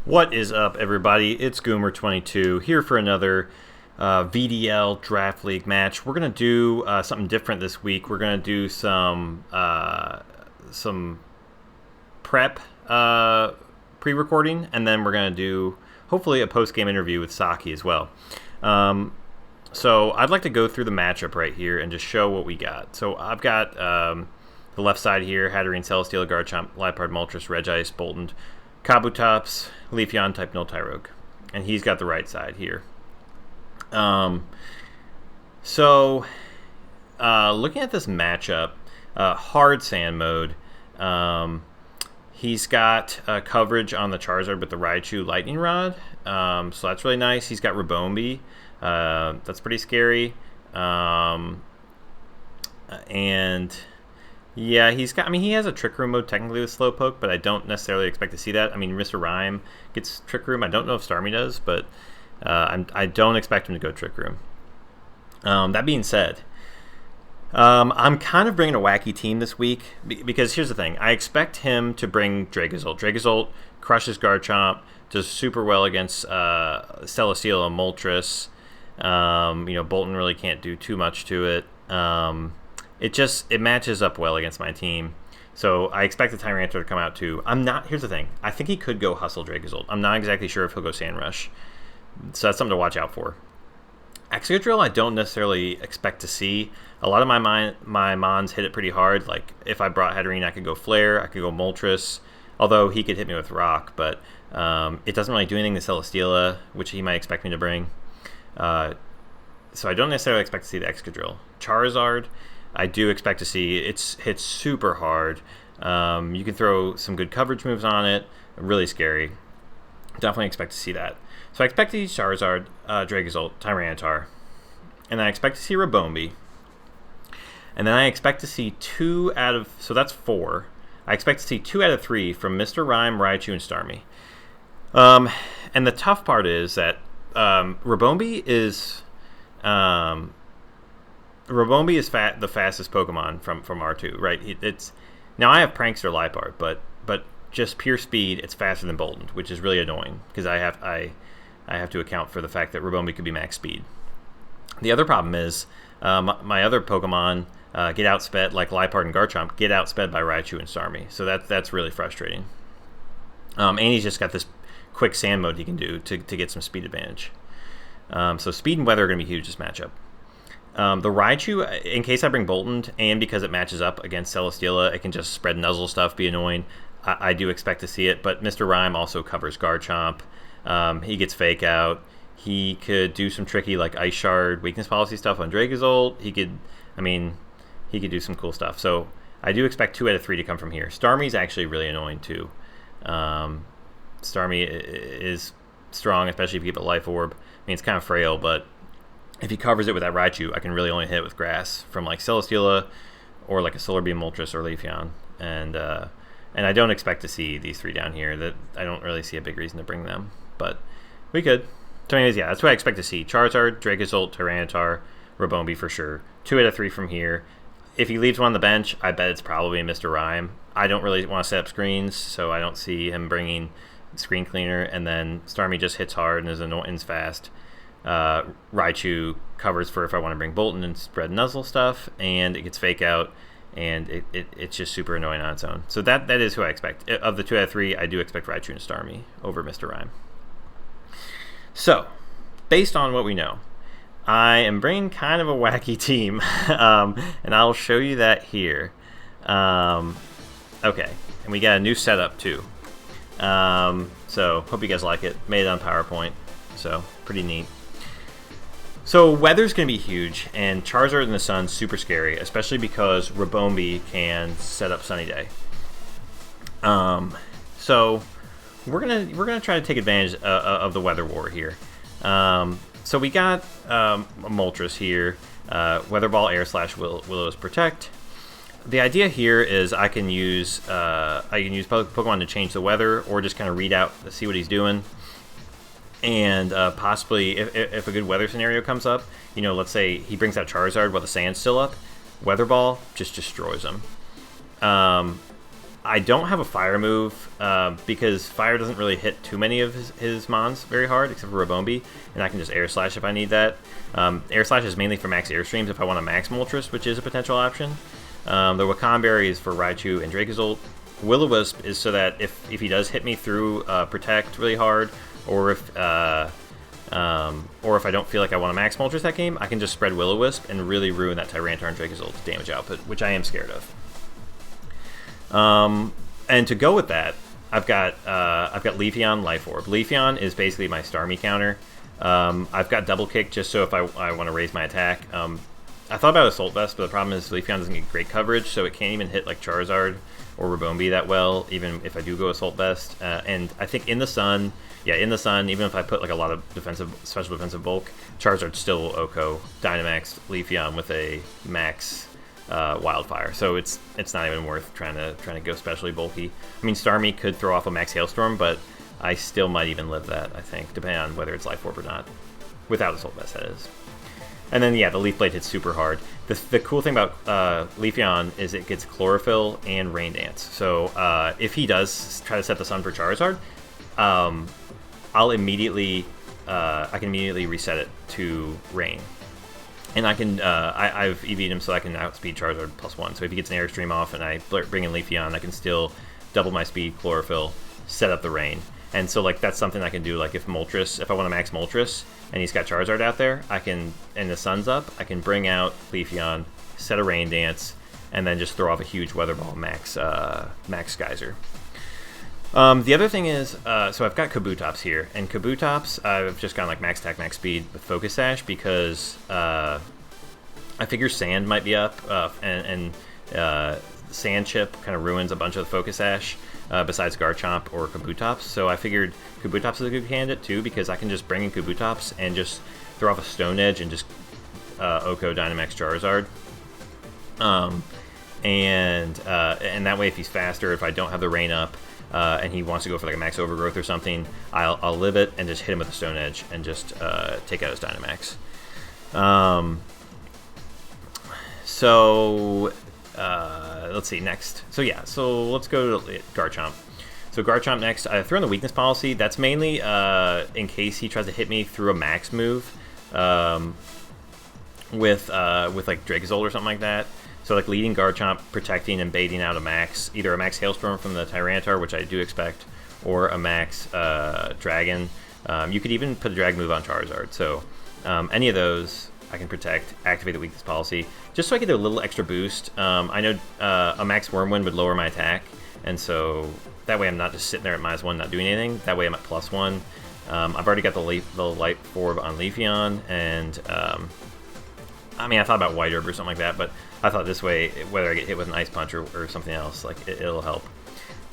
What is up, everybody? It's Goomer22 here for another VDL Draft League match. We're going to do something different this week. We're going to do some prep pre-recording, and then we're going to do, hopefully, a post-game interview with Saki as well. So I'd like to go through the matchup right here and just show what we got. So I've got the left side here, Hatterene, Celesteela, Garchomp, Liepard, Moltres, Regice, Boltund, Kabutops, Leafeon, type Null, Tyrogue. And he's got the right side here. Looking at this matchup, hard sand mode, he's got coverage on the Charizard with the Raichu Lightning Rod. So that's really nice. He's got Rabombi. That's pretty scary. And yeah, he has a Trick Room mode technically with Slowpoke, but I don't necessarily expect to see that. I mean, Mr. Rhyme gets Trick Room. I don't know if Starmie does, but I don't expect him to go Trick Room. That being said, I'm kind of bringing a wacky team this week because here's the thing. I expect him to bring Dragozolt. Dragozolt crushes Garchomp, does super well against Celesteela and Moltres. Boltund really can't do too much to it. It matches up well against my team. So I expect the Tyranitartar to come out too. Here's the thing. I think he could go Hustle Dragozolt. I'm not exactly sure if he'll go Sand Rush. So that's something to watch out for. Excadrill I don't necessarily expect to see. A lot of my Mons hit it pretty hard. Like if I brought Hatterene, I could go Flare, I could go Moltres. Although he could hit me with Rock, but it doesn't really do anything to Celesteela, which he might expect me to bring. So I don't necessarily expect to see the Excadrill. Charizard, I do expect to see. It hits super hard. You can throw some good coverage moves on it. Really scary. Definitely expect to see that. So I expect to see Charizard, Dragozolt, Tyranitar. And I expect to see Rabombi. And then I expect to see so that's 4. I expect to see 2 out of 3 from Mr. Rhyme, Raichu, and Starmie. And the tough part is that Rabombi is the fastest Pokemon from R2, right? Now I have Prankster Liepard, but just pure speed, it's faster than Boltund, which is really annoying because I have to account for the fact that Rabombi could be max speed. The other problem is my other Pokemon get outsped, like Liepard and Garchomp, get outsped by Raichu and Starmie, so that's really frustrating. And he's just got this quick sand mode he can do to get some speed advantage. So speed and weather are going to be huge this matchup. The Raichu, in case I bring Boltund, and because it matches up against Celesteela, it can just spread Nuzzle stuff, be annoying. I do expect to see it, but Mr. Rhyme also covers Garchomp. He gets Fake Out. He could do some tricky, like Ice Shard, Weakness Policy stuff on Dragozolt. He could do some cool stuff. So I do expect 2 out of 3 to come from here. Starmie's actually really annoying, too. Starmie is strong, especially if you keep a Life Orb. I mean, it's kind of frail, but if he covers it with that Raichu, I can really only hit it with Grass from like Celesteela or like a Solar Beam, Moltres, or Leafeon. And I don't expect to see these 3 down here. That I don't really see a big reason to bring them, but we could. So anyways, yeah, that's what I expect to see. Charizard, Dragozolt, Tyranitar, Rabombi for sure. 2 out of 3 from here. If he leaves one on the bench, I bet it's probably Mr. Rhyme. I don't really want to set up screens, so I don't see him bringing Screen Cleaner, and then Starmie just hits hard and is annoying fast. Raichu covers for if I want to bring Boltund and spread Nuzzle stuff, and it gets Fake Out, and it's just super annoying on its own. So that is who I expect. Of the 2 out of 3, I do expect Raichu and Starmie over Mr. Rhyme. So, based on what we know, I am bringing kind of a wacky team, and I'll show you that here. Okay, and we got a new setup too. So hope you guys like it. Made it on PowerPoint, so pretty neat. So weather's going to be huge, and Charizard in the sun super scary, especially because Rabombi can set up Sunny Day. So we're gonna try to take advantage of the weather war here. So we got a Moltres here, Weather Ball, Air Slash, Will-O-Wisp Protect. The idea here is I can use Pokemon to change the weather, or just kind of read out, see what he's doing. And possibly, if a good weather scenario comes up, let's say he brings out Charizard while the sand's still up, Weather Ball just destroys him. I don't have a fire move because fire doesn't really hit too many of his mons very hard, except for Rabombi, and I can just air slash if I need that. Air slash is mainly for max airstreams if I want to max Moltres, which is a potential option. The Wakanberry is for Raichu and Dracozolt. Will-O-Wisp is so that if he does hit me through Protect really hard, or if I don't feel like I want to max Moltres that game, I can just spread Will-O-Wisp and really ruin that Tyranitar and Dracozolt damage output, which I am scared of. And to go with that, I've got Leafeon, Life Orb. Leafeon is basically my Starmie counter. I've got Double Kick just so if I want to raise my attack. I thought about Assault Vest, but the problem is Leafeon doesn't get great coverage, so it can't even hit like Charizard or Rabombi that well, even if I do go Assault Vest. And I think in the sun, even if I put like a lot of special defensive bulk, Charizard still will OHKO Dynamax Leafeon with a max Wildfire, so it's not even worth trying to go specially bulky. I mean, Starmie could throw off a max Hailstorm, but I still might even live that, I think, depending on whether it's Life Orb or not. Without Assault Vest, that is. And then, yeah, the Leaf Blade hits super hard. The cool thing about Leafeon is it gets Chlorophyll and Rain Dance. So if he does try to set the sun for Charizard, I can immediately reset it to Rain. And I can, I've EV'd him so I can outspeed Charizard +1. So if he gets an Airstream off and I bring in Leafeon, I can still double my speed, Chlorophyll, set up the Rain. And so like that's something I can do. Like if I want to max Moltres and he's got Charizard out there, and the sun's up, I can bring out Leafeon, set a Rain Dance, and then just throw off a huge Weather Ball max Geyser. The other thing is, so I've got Kabutops here, and Kabutops I've just gone like max attack, max speed with Focus Sash because I figure Sand might be up, and Sand Chip kind of ruins a bunch of the Focus Sash besides Garchomp or Kabutops. So I figured Kabutops is a good candidate too because I can just bring in Kabutops and just throw off a Stone Edge and just OHKO Dynamax Charizard. And that way if he's faster, if I don't have the Rain up, and he wants to go for like a max Overgrowth or something, I'll live it and just hit him with a Stone Edge and just take out his Dynamax. Let's see, next. So let's go to Garchomp. So Garchomp next. I throw in the Weakness Policy. That's mainly in case he tries to hit me through a max move with like Dracozolt or something like that. So like leading Garchomp, protecting and baiting out a max, either a max Hailstorm from the Tyranitar, which I do expect, or a max Dragon. You could even put a Drag move on Charizard. So any of those I can protect, activate the Weakness Policy, just so I get a little extra boost. I know a max Wormwind would lower my attack, and so that way I'm not just sitting there at -1 not doing anything. That way I'm at +1. I've already got the Light Orb on Leafeon, and I mean, I thought about White Herb or something like that, but I thought this way, whether I get hit with an Ice Punch or something else, like it'll help.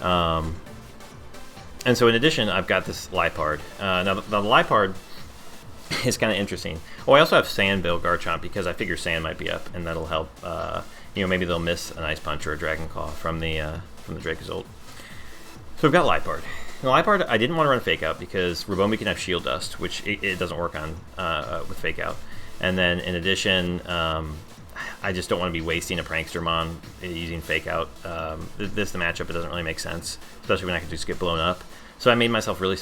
And so in addition, I've got this Liepard. Now the Liepard is kind of interesting. Oh, I also have Sand Bill Garchomp because I figure Sand might be up, and that'll help. Maybe they'll miss an Ice Punch or a Dragon Claw from the Dracozolt. So we've got Liepard. The Liepard, I didn't want to run Fake Out because Rabombi can have Shield Dust, which it doesn't work on with Fake Out. And then in addition, I just don't want to be wasting a Prankstermon using Fake Out. The matchup, it doesn't really make sense, especially when I can just get blown up. So I made myself really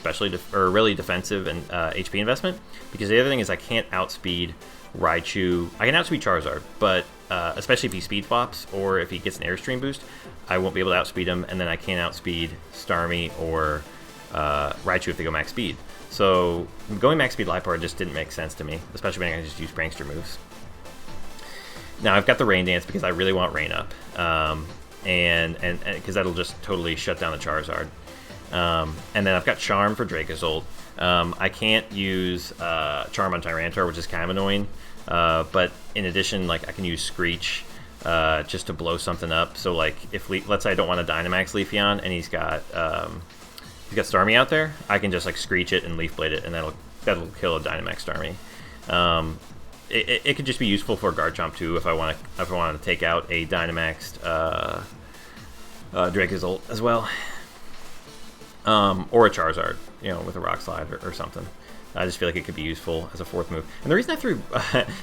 really defensive and HP investment, because the other thing is I can't outspeed Raichu. I can outspeed Charizard, but especially if he speed flops or if he gets an Airstream boost, I won't be able to outspeed him, and then I can't outspeed Starmie or Raichu if they go max speed. So going max speed Liepard just didn't make sense to me, especially when I can just use Prankster moves. Now I've got the Rain Dance because I really want Rain up, and because that'll just totally shut down the Charizard. And then I've got Charm for Dracozolt. I can't use Charm on Tyranitar, which is kind of annoying. But in addition, like I can use Screech just to blow something up. So like if let's say I don't want to Dynamax Leafeon and he's got Starmie out there, I can just like Screech it and Leaf Blade it, and that'll kill a Dynamax Starmie. It could just be useful for Garchomp too if I want to take out a Dynamaxed Dracozolt as well. Or a Charizard, with a Rock Slide or something. I just feel like it could be useful as a 4th move. And the reason I threw...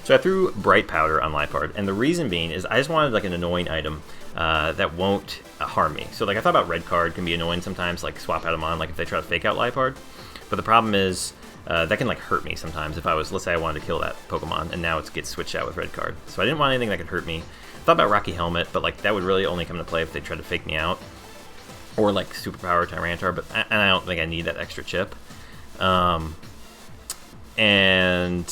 so I threw Bright Powder on Liepard, and the reason being is I just wanted like an annoying item that won't harm me. So like I thought about Red Card can be annoying sometimes, like swap out them on, like if they try to fake out Liepard. But the problem is that can like hurt me sometimes if I was, let's say I wanted to kill that Pokemon, and now it gets switched out with Red Card. So I didn't want anything that could hurt me. I thought about Rocky Helmet, but like that would really only come into play if they tried to fake me out. Or like Superpower Tyranitar, but and I don't think I need that extra chip. And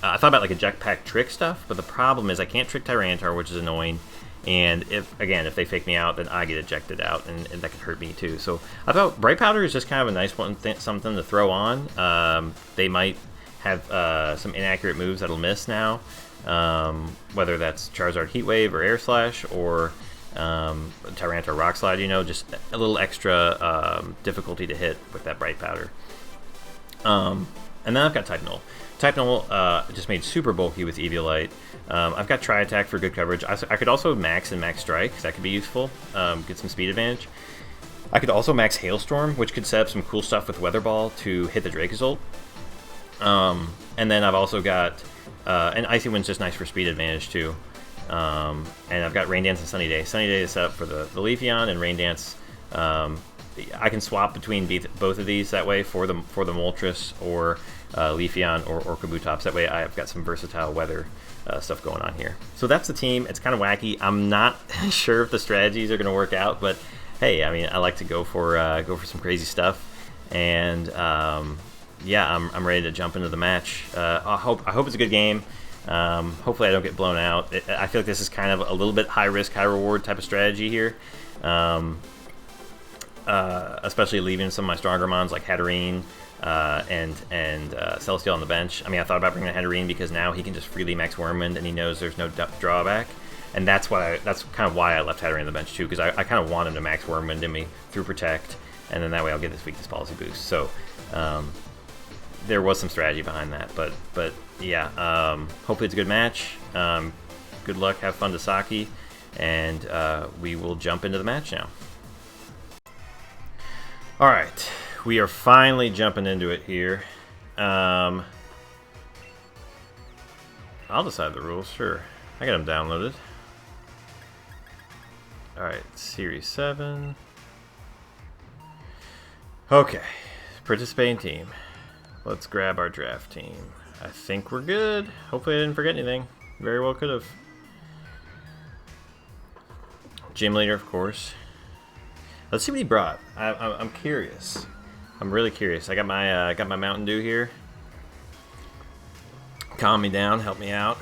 I thought about like a Jetpack Trick stuff, but the problem is I can't trick Tyranitar, which is annoying. And if they fake me out, then I get ejected out, and that could hurt me too. So I thought Bright Powder is just kind of a nice one, something to throw on. They might have some inaccurate moves that'll miss now, whether that's Charizard Heat Wave or Air Slash or Tyranitar Rock Slide. You know, just a little extra difficulty to hit with that Bright Powder. And then I've got Type Null. Type Null just made super bulky with Eviolite. I've got Tri Attack for good coverage. I could also max and max Strike, because that could be useful. Get some speed advantage. I could also max Hailstorm, which could set up some cool stuff with Weather Ball to hit the Dracozolt. And then I've also got... and Icy Wind's just nice for speed advantage too. And I've got Rain Dance and Sunny Day. Sunny Day is set up for the Leafeon, and Rain Dance... I can swap between both of these that way for the Moltres or Leafeon or Kabutops. That way I've got some versatile weather stuff going on here. So that's the team. It's kind of wacky. I'm not sure if the strategies are going to work out, but hey, I mean, I like to go for some crazy stuff. And yeah, I'm ready to jump into the match. I hope it's a good game. Hopefully I don't get blown out. I feel like this is kind of a little bit high risk, high reward type of strategy here. Especially leaving some of my stronger mons like Hatterene and Celestial on the bench. I mean, I thought about bringing Hatterene because now he can just freely max Wormwind, and he knows there's no drawback. And that's kind of why I left Hatterene on the bench too, because I kind of want him to max Wormwind in me through Protect, and then that way I'll get this weakness policy boost. So there was some strategy behind that, but yeah, hopefully it's a good match. Good luck, have fun to Saki, and we will jump into the match now. Alright, we are finally jumping into it here. I'll decide the rules, sure. I got them downloaded. Alright, Series 7. Okay, participating team. Let's grab our draft team. I think we're good. Hopefully I didn't forget anything. Very well could have. Gym leader, of course. Let's see what he brought. I'm curious. I'm really curious. I got my Mountain Dew here. Calm me down. Help me out.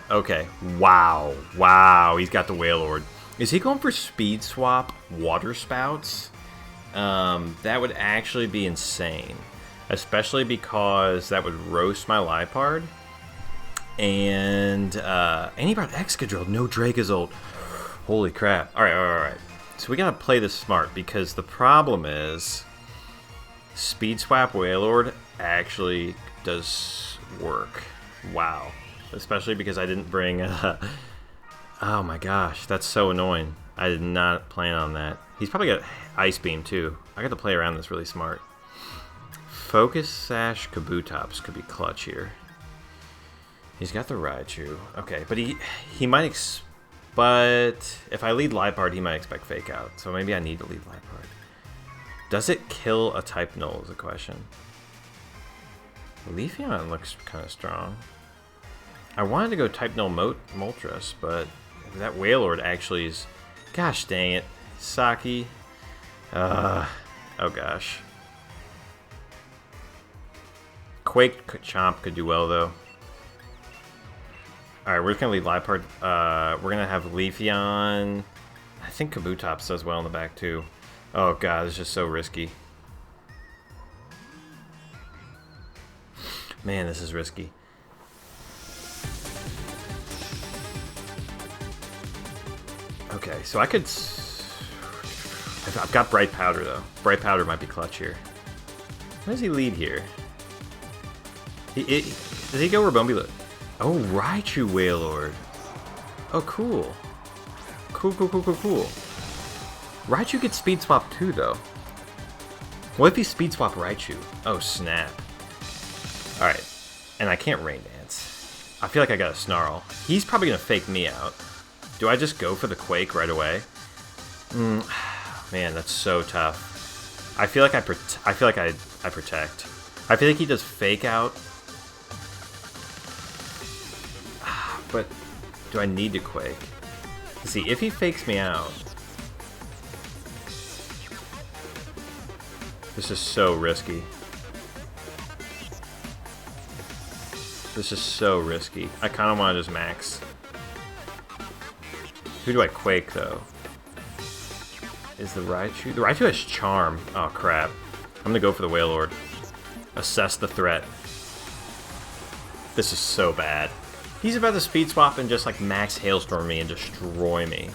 Okay. Wow. Wow. He's got the Wailord. Is he going for Speed Swap Water Spouts? That would actually be insane. Especially because that would roast my Liepard. And he brought Excadrill. No Dracozolt. Holy crap. Alright. So we gotta play this smart, because the problem is Speed Swap Wailord actually does work. Wow. Especially because I didn't bring... oh my gosh, that's so annoying. I did not plan on that. He's probably got Ice Beam too. I got to play around this really smart. Focus Sash Kabutops could be clutch here. He's got the Raichu. Okay, but he might... But if I lead Liepard, he might expect Fake Out. So maybe I need to lead Liepard. Does it kill a Type Null is a question. Leafeon looks kind of strong. I wanted to go Type Null Moltres, but that Wailord actually is... Gosh dang it. Saki. Oh gosh. Quake Chomp could do well though. Alright, we're just going to lead Liepard. We're going to have Leafeon. I think Kabutops does well in the back, too. Oh, God, it's just so risky. Man, this is risky. Okay, so I could... I've got Bright Powder, though. Bright Powder might be clutch here. What does he lead here? Does he go Rabombi? Oh, Raichu Wailord. Oh, cool. Cool. Raichu gets Speed Swap too, though. What if he Speed Swap Raichu? Oh, snap. Alright. And I can't Rain Dance. I feel like I got a Snarl. He's probably going to fake me out. Do I just go for the Quake right away? Man, that's so tough. I feel like I protect. I feel like he does Fake Out. But do I need to Quake? See, if he fakes me out... This is so risky. This is so risky. I kind of want to just max. Who do I Quake, though? Is the Raichu? The Raichu has Charm. Oh, crap. I'm going to go for the Wailord. Assess the threat. This is so bad. He's about to Speed Swap and just, like, max Hailstorm me and destroy me.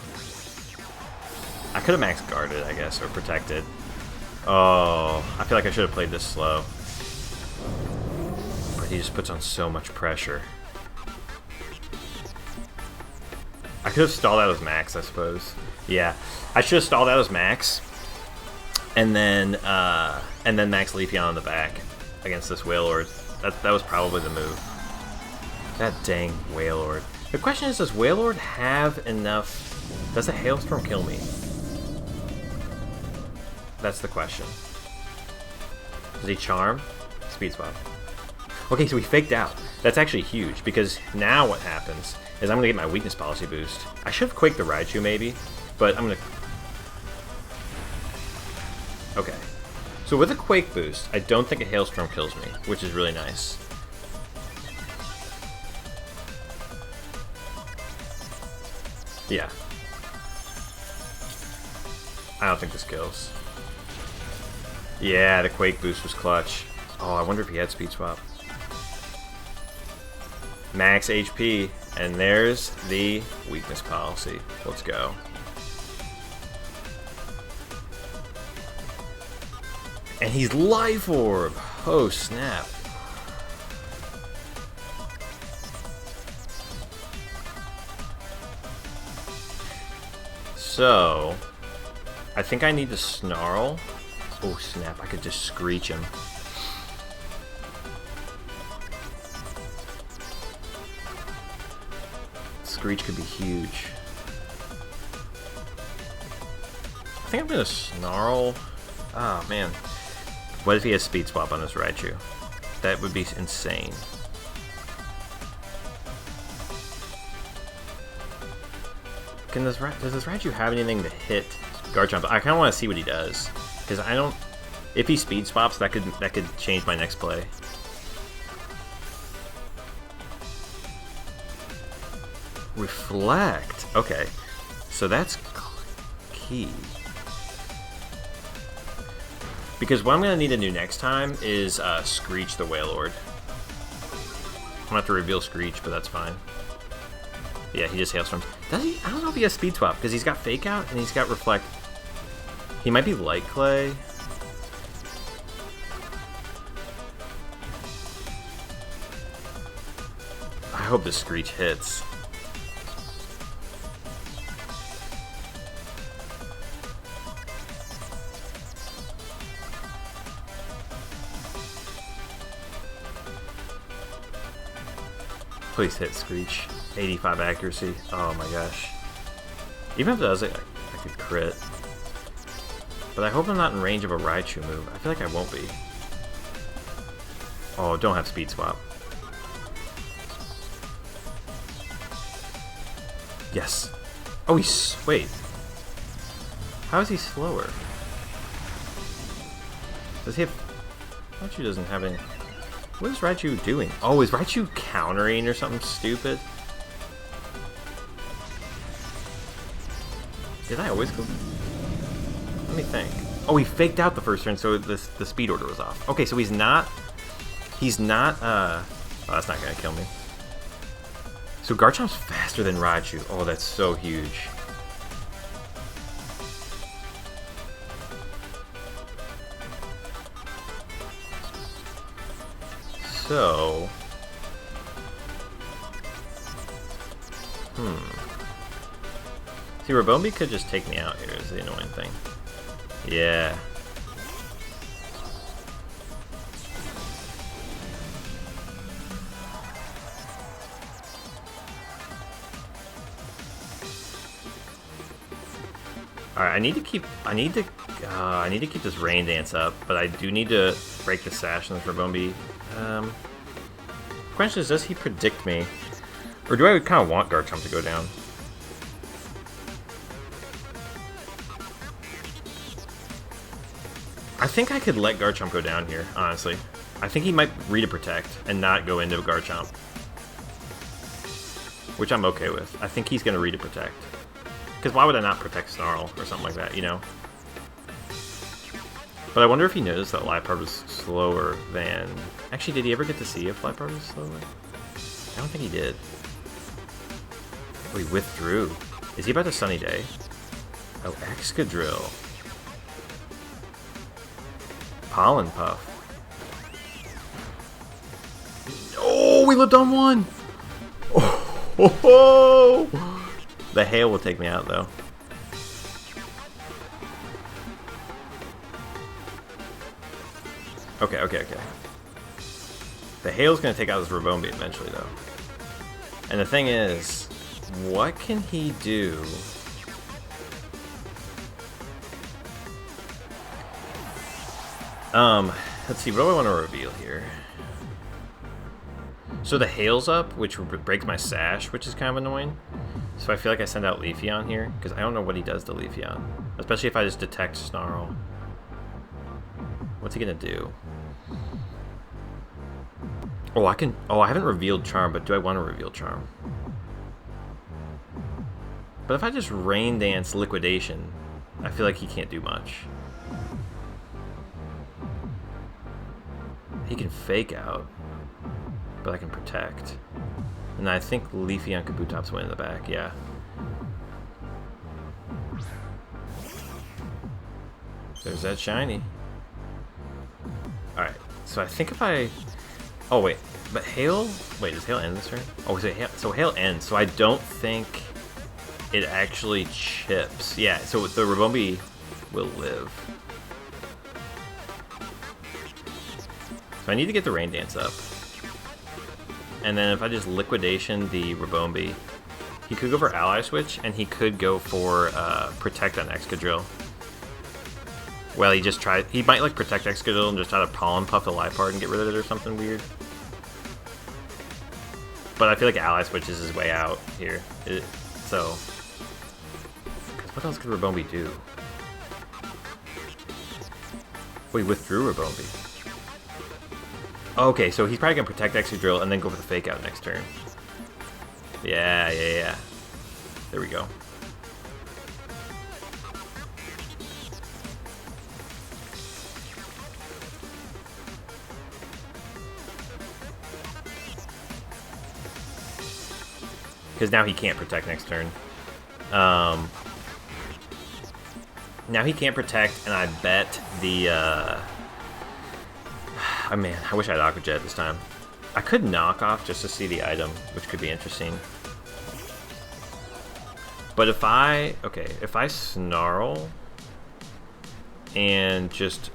I could have max guarded, I guess, or protected. Oh, I feel like I should have played this slow. But he just puts on so much pressure. I could have stalled out his max, I suppose. Yeah, I should have stalled out his max, and then max Leafeon on the back against this Wailord. That was probably the move. That dang Wailord. The question is, does Wailord have enough? Does a Hailstorm kill me? That's the question. Does he Charm? Speed Swap. Okay, so he faked out. That's actually huge, because now what happens is I'm going to get my Weakness Policy boost. I should have Quaked the Raichu, maybe, but I'm going to... Okay. So with a Quake boost, I don't think a Hailstorm kills me, which is really nice. Yeah. I don't think this kills. Yeah, the Quake boost was clutch. Oh, I wonder if he had Speed Swap. Max HP, and there's the Weakness Policy. Let's go. And he's Life Orb! Oh, snap. So, I think I need to Snarl. Oh, snap, I could just Screech him. Screech could be huge. I think I'm gonna Snarl. Oh, man. What if he has Speed Swap on his Raichu? That would be insane. Does this Raichu have anything to hit Garchomp? I kind of want to see what he does, because I don't. If he Speed Swaps, that could change my next play. Reflect. Okay, so that's key. Because what I'm gonna need to do next time is Screech the Wailord. I'm gonna have to reveal Screech, but that's fine. Yeah, he just Hailstorms. Does he? I don't know if he has Speed Swap, because he's got Fake Out and he's got Reflect. He might be Light Clay. I hope this Screech hits. Please hit Screech. 85 accuracy. Oh my gosh. Even if it does it, I could crit. But I hope I'm not in range of a Raichu move. I feel like I won't be. Oh, don't have Speed Swap. Yes. Oh, wait. How is he slower? Does he have... Raichu doesn't have any... What is Raichu doing? Oh, is Raichu countering or something stupid? Did I always go... Let me think. Oh, he faked out the first turn, so the speed order was off. Okay, so he's not... Oh, that's not gonna kill me. So Garchomp's faster than Raichu. Oh, that's so huge. So... See, Rabombi could just take me out here, is the annoying thing. Yeah. All right, I need to keep this Rain Dance up, but I do need to break the Sash on this Rabombi. Question is, does he predict me, or do I kind of want Garchomp to go down? I think I could let Garchomp go down here, honestly. I think he might read a Protect and not go into Garchomp, which I'm okay with. I think he's going to read a Protect. Because why would I not Protect Snarl or something like that, you know? But I wonder if he noticed that Liepard was slower than... Actually, did he ever get to see if Liepard was slower? I don't think he did. Oh, he withdrew. Is he about to Sunny Day? Oh, Excadrill. Pollen Puff. Oh, we lived on one! Oh, the hail will take me out, though. Okay. The hail's gonna take out this Rabombi eventually, though. And the thing is, what can he do? Let's see, what do I want to reveal here? So the hail's up, which breaks my Sash, which is kind of annoying. So I feel like I send out Leafeon here, because I don't know what he does to Leafeon. Especially if I just detect Snarl. What's he gonna do? Oh, I haven't revealed Charm, but do I want to reveal Charm? But if I just Rain Dance Liquidation, I feel like he can't do much. He can Fake Out, but I can Protect. And I think Leafeon Kabutops win in the back, yeah. There's that shiny. Alright, so I think if I... Oh, wait. But Hail... Wait, does Hail end this turn? Oh, so Hail ends, so I don't think it actually chips. Yeah, so the Rabombi will live. So I need to get the Rain Dance up. And then if I just Liquidation the Rabombi, he could go for Ally Switch, and he could go for Protect on Excadrill. Well, he might like Protect Excadrill and just try to Pollen Puff the Liepard and get rid of it or something weird. But I feel like Ally Switch is his way out here. So, because what else could Rabombi do? Oh, he withdrew Rabombi. Okay, so he's probably gonna Protect Excadrill and then go for the Fake Out next turn. Yeah. There we go. Because now he can't Protect next turn. Now he can't Protect, and I bet the... Oh man, I wish I had Aqua Jet this time. I could Knock Off just to see the item, which could be interesting. But if I Snarl and just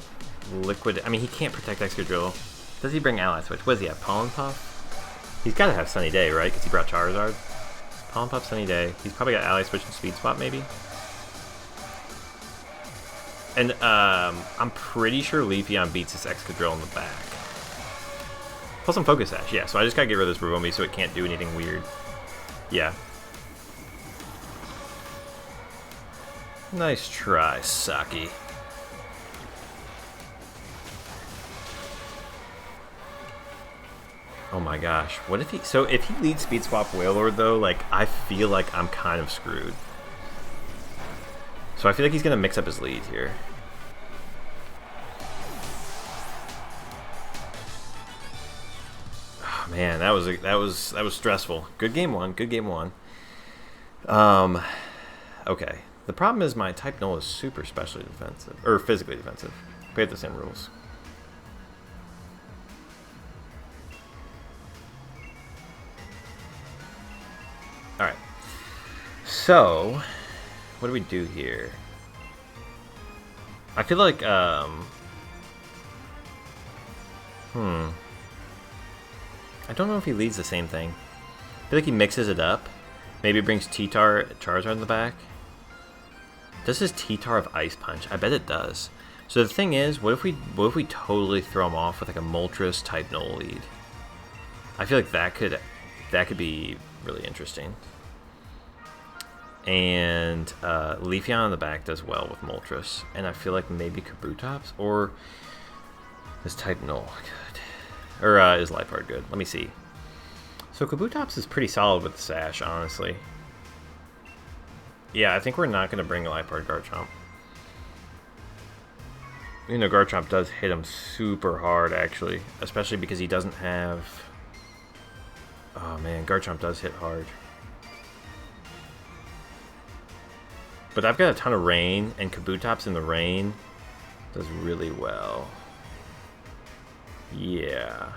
Liquid... I mean, he can't Protect Excadrill. Does he bring Ally Switch? What does he have, Pollen Puff? He's got to have Sunny Day, right? Because he brought Charizard. Pollen Puff, Sunny Day. He's probably got Ally Switch and Speed Swap, maybe? And I'm pretty sure Leafeon beats this Excadrill in the back. Plus some Focus Sash, yeah. So I just gotta get rid of this Rabombi so it can't do anything weird. Yeah. Nice try, Saki. Oh my gosh, what if he... So if he leads Speed Swap Wailord though, like, I feel like I'm kind of screwed. So I feel like he's gonna mix up his lead here. Oh man, that was stressful. Good game one. Okay. The problem is my type null is super specially defensive, or physically defensive. We have the same rules. All right. So. What do we do here? I feel like, I don't know if he leads the same thing. I feel like he mixes it up. Maybe brings Charizard in the back. Does his T-Tar have Ice Punch? I bet it does. So the thing is, what if we totally throw him off with like a Moltres type Null lead? I feel like that could be really interesting. And Leafeon on the back does well with Moltres, and I feel like maybe Kabutops or is type Null good, or is Liepard good? Let me see. So Kabutops is pretty solid with the Sash, honestly. Yeah, I think we're not going to bring Liepard Garchomp. You know, Garchomp does hit him super hard, actually, especially because he doesn't have. Oh man, Garchomp does hit hard. But I've got a ton of rain, and Kabutops in the rain does really well. Yeah.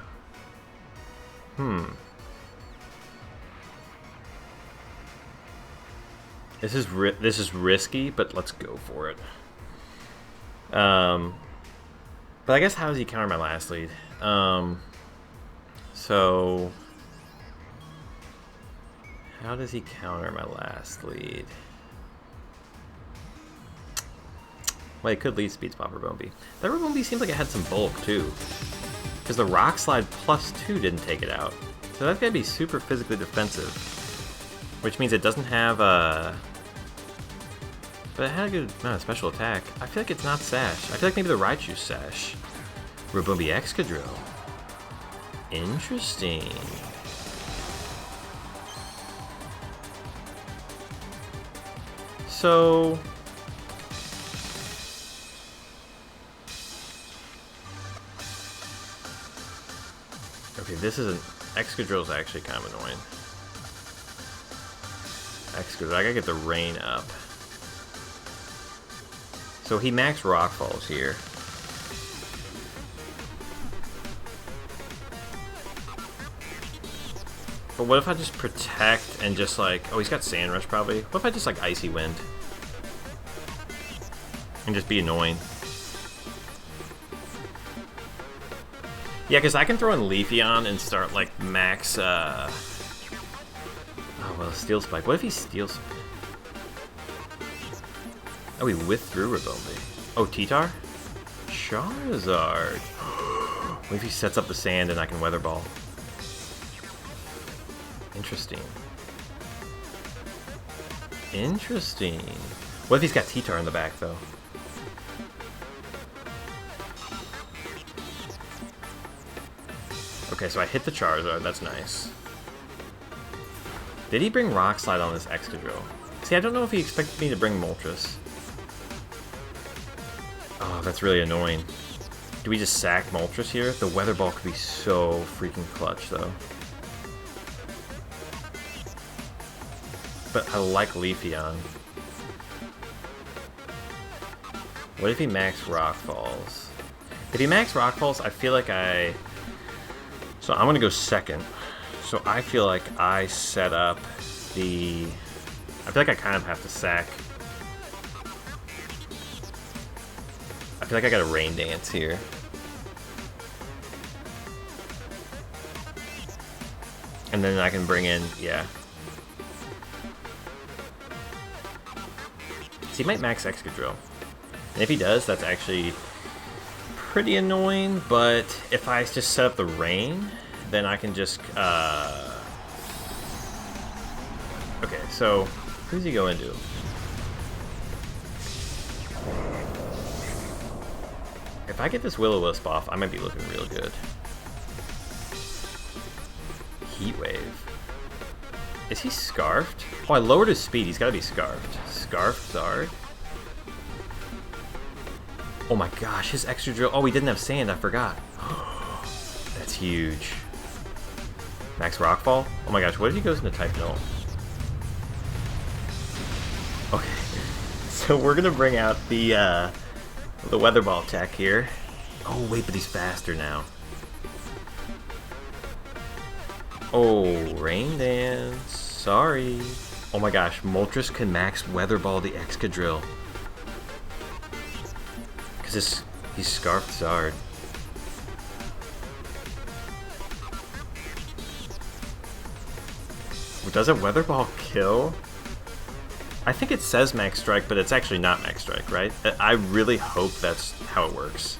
This is risky, but let's go for it. But I guess how does he counter my last lead? So how does he counter my last lead? Well, it could lead speed spot Rabombi. That Rabombi seems like it had some bulk too, because the Rock Slide +2 didn't take it out. So that's gotta be super physically defensive, which means it doesn't have a. But it had a good amount of special attack. I feel like it's not Sash. I feel like maybe the Raichu's Sash. Rabombi Excadrill. Interesting. So okay, this is an Excadrill's actually kind of annoying. Excadrill, I gotta get the rain up. So he max Rock Falls here. But what if I just protect and just like, oh, he's got Sand Rush probably. What if I just like Icy Wind and just be annoying? Yeah, because I can throw in Leafeon and start like max. Oh well, Steel Spike. What if he Steel Spike? Oh, he withdrew Rabombi. Oh, T-Tar? Charizard. What if he sets up the sand and I can Weather Ball? Interesting. Interesting. What if he's got T-Tar in the back, though? Okay, so I hit the Charizard. That's nice. Did he bring Rock Slide on this Excadrill? See, I don't know if he expected me to bring Moltres. Oh, that's really annoying. Do we just sack Moltres here? The Weather Ball could be so freaking clutch, though. But I like Leafeon. What if he max Rock Falls? If he max Rock Falls, I feel like So I'm gonna go second. So I feel like I set up the. I feel like I kind of have to sack. I feel like I got a Rain Dance here. And then I can bring in, yeah. So he might max Excadrill. And if he does, that's actually pretty annoying, but if I just set up the rain, then I can just, okay, so who's he go into? If I get this Will-O-Wisp off, I might be looking real good. Heat Wave. Is he Scarfed? Oh, I lowered his speed. He's got to be Scarfed. Scarfed Zard? Oh my gosh, his extra drill. Oh, he didn't have sand. I forgot. That's huge. Max Rockfall? Oh my gosh, what if he goes into Type Null? Okay, so we're going to bring out the Weather Ball tech here. Oh, wait, but he's faster now. Oh, Rain Dance. Sorry. Oh my gosh, Moltres can max Weather Ball the Excadrill. Because he's Scarfed Zard. Does a Weather Ball kill? I think it says Max Strike, but it's actually not Max Strike, right? I really hope that's how it works.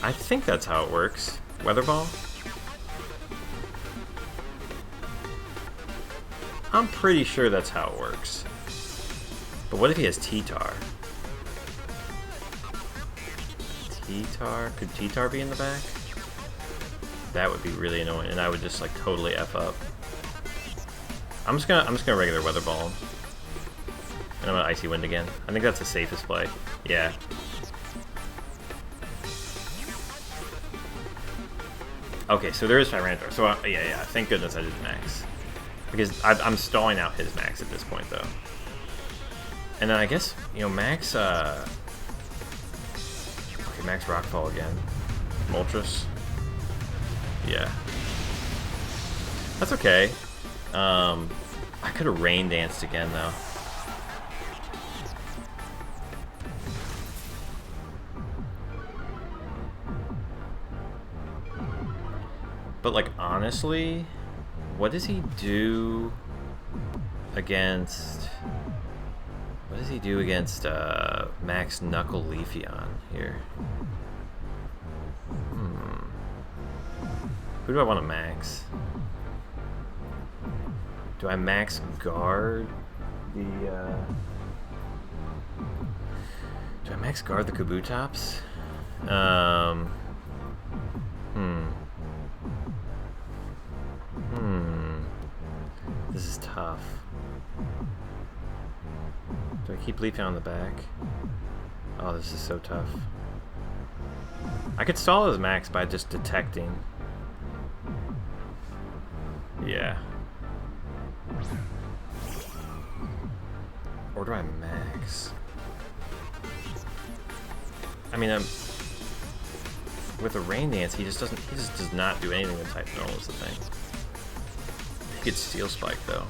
I think that's how it works. Weather Ball? I'm pretty sure that's how it works. But what if he has T-Tar? T-Tar? Could T-Tar be in the back? That would be really annoying, and I would just like totally F up. I'm just gonna regular Weather Ball him. And I'm gonna Icy Wind again. I think that's the safest play. Yeah. Okay, so there is Tyranitar. So yeah, thank goodness I did Max. Because I'm stalling out his Max at this point, though. And then I guess, you know, Max, okay, Max Rockfall again. Moltres. Yeah. That's okay. I could have Rain Danced again, though. But, like, honestly, what does he do against... What does he do against Max Knuckle Leafeon here? Who do I want to max? Do I max guard the... Do I max guard the Kabutops? This is tough. Do I keep Leafeon on the back? Oh, this is so tough. I could stall his max by just detecting. Yeah. Or do I max? I mean, with a Rain Dance, he just does not do anything with Type Null is the thing. He could Steel Spike though.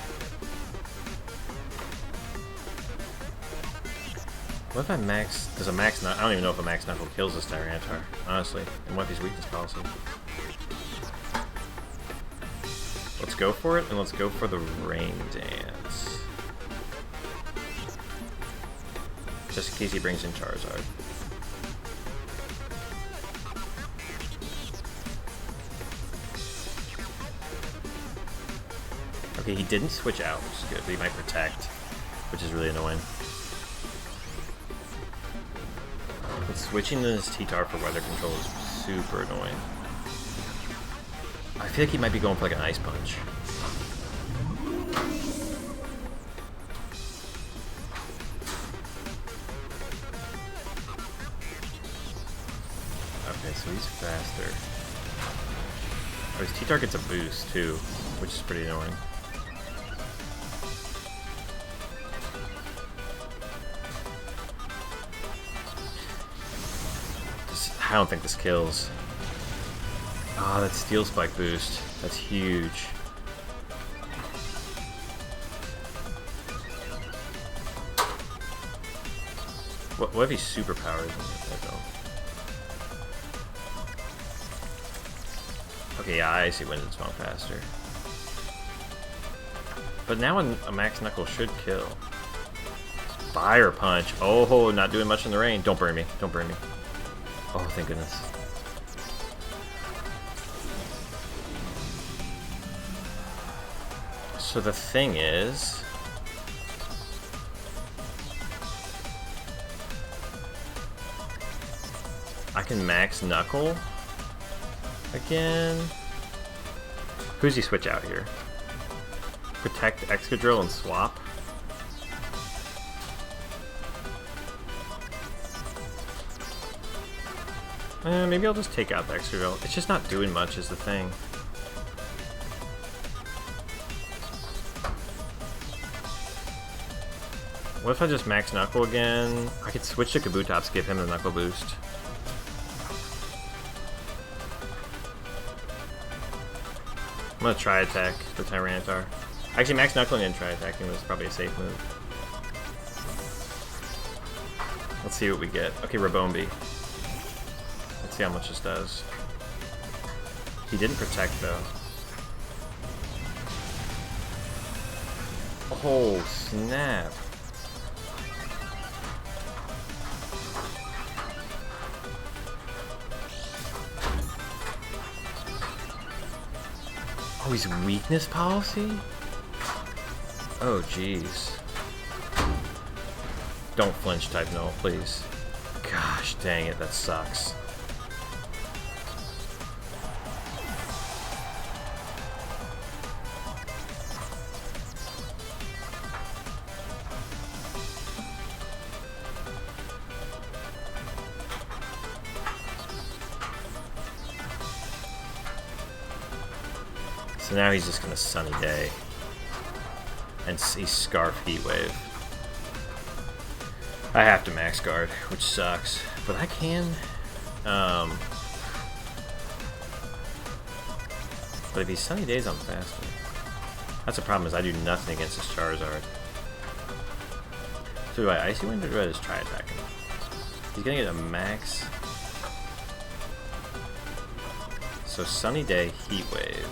What if I max? Does a max not? I don't even know if a max knuckle kills this Tyranitar, honestly. And what if he's weakness policy? Let's go for it, and let's go for the Rain Dance. Just in case he brings in Charizard. Okay, he didn't switch out, which is good, but he might protect, which is really annoying. But switching to his T-Tar for weather control is super annoying. I feel like he might be going for like an Ice Punch. Okay, so he's faster. Oh, his T-Tar gets a boost too, which is pretty annoying. I don't think this kills. Ah, that Steel Spike boost. That's huge. What if he's super powered? Okay, yeah, I see Wind and Swamp faster. But now a Max Knuckle should kill. Fire Punch. Oh, not doing much in the rain. Don't burn me. Don't burn me. Oh, thank goodness. So the thing is... I can max Knuckle again. Who's he switch out here? Protect Excadrill and swap? Maybe I'll just take out the Excadrill. It's just not doing much is the thing. What if I just max Knuckle again? I could switch to Kabutops, give him the Knuckle boost. I'm gonna try attack the Tyranitar. Actually, max Knuckling and try attacking was probably a safe move. Let's see what we get. Okay, Rabombi. Let's see how much this does. He didn't protect though. Oh, snap. Oh, he's weakness policy? Oh, jeez. Don't flinch, type no, please. Gosh, dang it, that sucks. So now he's just gonna Sunny Day. And he's Scarf Heat Wave. I have to max guard, which sucks. But I can... But if he's Sunny Days, I'm faster. That's the problem, is I do nothing against this Charizard. So do I Icy Wind or do I just try attacking him? He's gonna get a max. So Sunny Day, Heat Wave.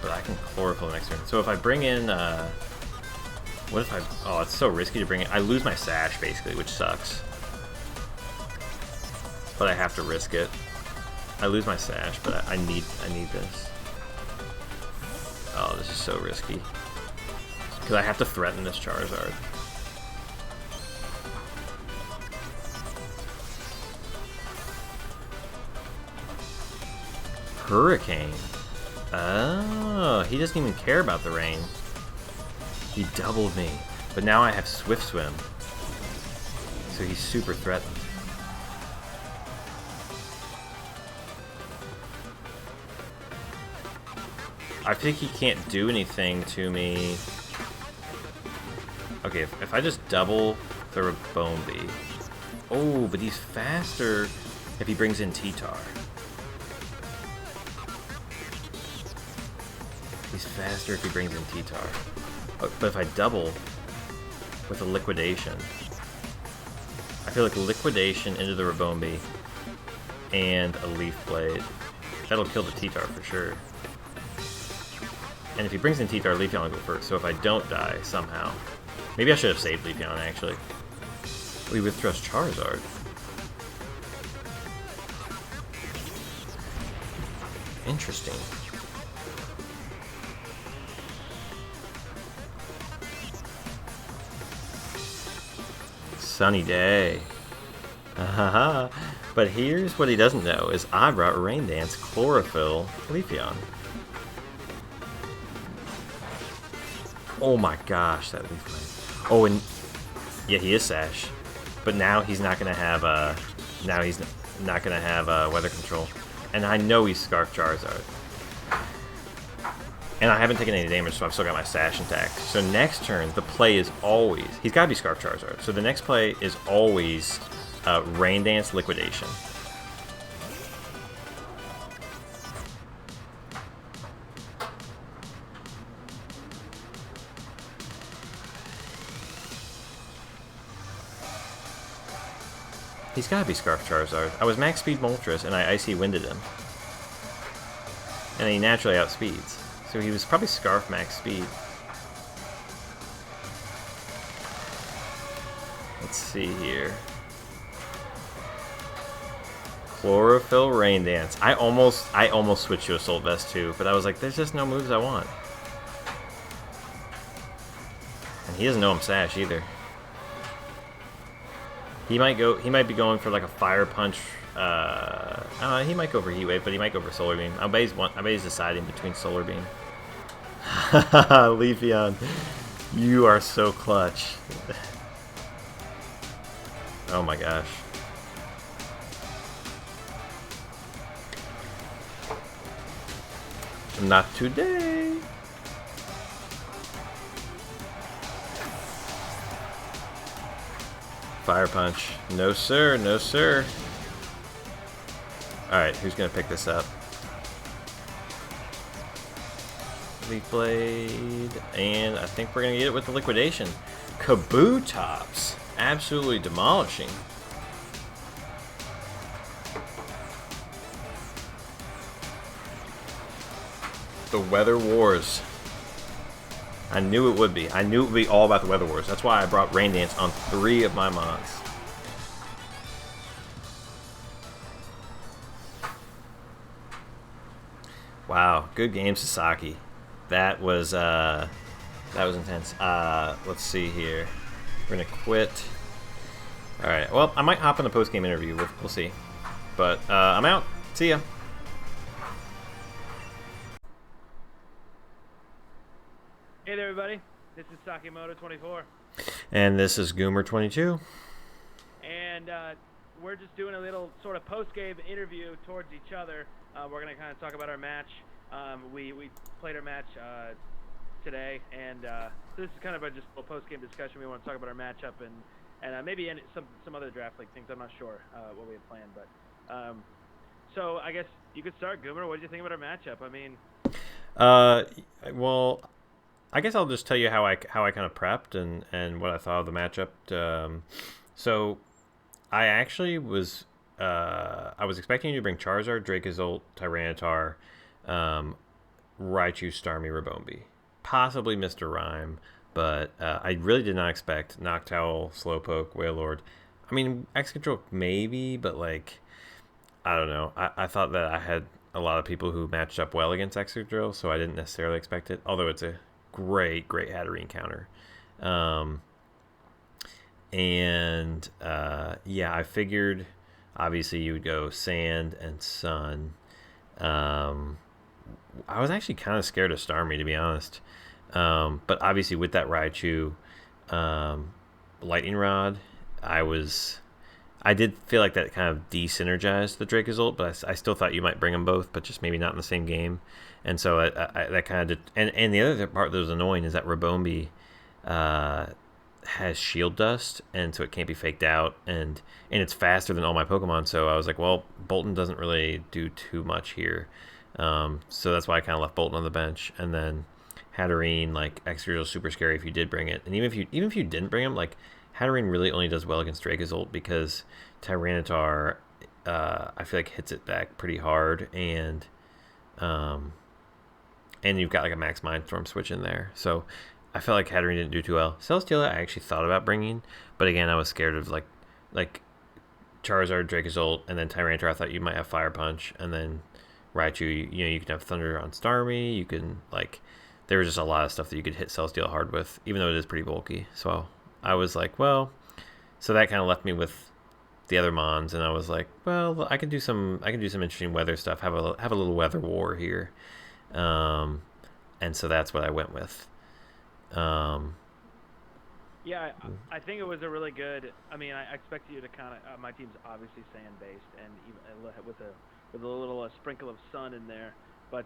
But I can Chlorophyll next turn. So if I bring in, what if I... Oh, it's so risky to bring in... I lose my Sash, basically, which sucks. But I have to risk it. I lose my Sash, but I need this. Oh, this is so risky. Because I have to threaten this Charizard. Hurricane. Oh, he doesn't even care about the rain. He doubled me. But now I have Swift Swim. So he's super threatened. I think he can't do anything to me. Okay, if I just double the Rabombi. Oh, but he's faster if he brings in T-Tar. He's faster if he brings in T-Tar. But if I double with a Liquidation, I feel like Liquidation into the Rabombi and a Leaf Blade. That'll kill the T-Tar for sure. And if he brings in T-Tar, Leafeon will go first. So if I don't die somehow, maybe I should have saved Leafeon actually. We withdraws Charizard. Interesting. Sunny Day. But here's what he doesn't know is I brought Rain Dance, Chlorophyll, Leafeon. Oh my gosh, that Leaf Blade. Oh, and yeah, he is Sash, but now he's not gonna have Weather Control, and I know he's Scarf Charizard, and I haven't taken any damage, so I've still got my Sash intact. So next turn, the play is always he's got to be Scarf Charizard. So the next play is always Rain Dance, Liquidation. He's gotta be Scarf Charizard. I was max speed Moltres and I Icy Winded him. And he naturally outspeeds. So he was probably Scarf max speed. Let's see here. Chlorophyll Rain Dance. I almost switched to Assault Vest too, but I was like, there's just no moves I want. And he doesn't know I'm Sash either. He might be going for like a Fire Punch. He might go for Heat Wave, but he might go for Solar Beam. I bet he's deciding between Solar Beam. Leafeon, you are so clutch. Oh my gosh. Not today. Fire Punch. No sir, no sir. Alright, who's gonna pick this up? Leaf Blade. And I think we're gonna get it with the Liquidation. Kabutops. Absolutely demolishing. The Weather Wars. I knew it would be. I knew it would be all about the Weather Wars. That's why I brought Rain Dance on 3 of my mods. Wow, good game, Sasaki. That was intense. Let's see here. We're gonna quit. All right. Well, I might hop in the post game interview. We'll see. But I'm out. See ya. Hey there, everybody. This is Sakimoto 24. And this is Goomer 22. And we're just doing a little sort of post-game interview towards each other. We're going to kind of talk about our match. We played our match today, and so this is kind of just a post-game discussion. We want to talk about our matchup and maybe some other draft league things. I'm not sure what we have planned, but so I guess you could start, Goomer. What did you think about our matchup? I mean, well, I guess I'll just tell you how I kind of prepped and what I thought of the matchup. So I actually was I was expecting you to bring Charizard, Dracozolt, Tyranitar, Raichu, Starmie, Rabombi, possibly Mr. Rhyme, but I really did not expect Noctowl, Slowpoke, Wailord. I mean, Excadrill maybe, but like I don't know. I thought that I had a lot of people who matched up well against Excadrill, so I didn't necessarily expect it. Although it's a great Hatterene counter. Yeah, I figured obviously you would go Sand and Sun. I was actually kind of scared of Starmie, to be honest. But obviously with that Raichu Lightning Rod, I did feel like that kind of de-synergized the Dracozolt, but I still thought you might bring them both, but just maybe not in the same game. And so that kind of did. And the other part that was annoying is that Rabombi has Shield Dust, and so it can't be faked out, and it's faster than all my Pokemon. So I was like, well, Boltund doesn't really do too much here. So that's why I kind of left Boltund on the bench, and then Hatterene, like Excadrill is super scary if you did bring it, and even if you didn't bring him, like Hatterene really only does well against Dracozolt because Tyranitar, I feel like hits it back pretty hard, and you've got like a Max Mindstorm switch in there. So I felt like Hatterene didn't do too well. Celesteela I actually thought about bringing, but again I was scared of like Charizard, Dracozolt, and then Tyranitar. I thought you might have Fire Punch, and then Raichu. You can have Thunder on Starmie. You can there was just a lot of stuff that you could hit Celesteela hard with, even though it is pretty bulky. So I was like, well, so that kind of left me with the other mons, and I was like, well, I can do some interesting weather stuff. Have a little weather war here, and so that's what I went with. yeah, I think it was a really good. I mean, I expected you to kind of. My team's obviously sand based, and even with a little sprinkle of sun in there. But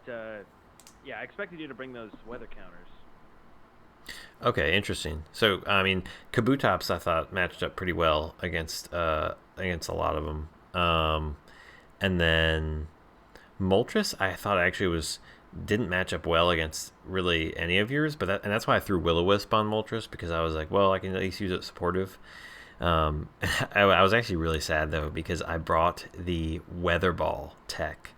yeah, I expected you to bring those weather counters. Okay, interesting. So, I mean, Kabutops I thought matched up pretty well against a lot of them. And then Moltres I thought actually didn't match up well against really any of yours, but that's why I threw Will-O-Wisp on Moltres, because I was like, well, I can at least use it supportive. I was actually really sad though, because I brought the Weather Ball tech.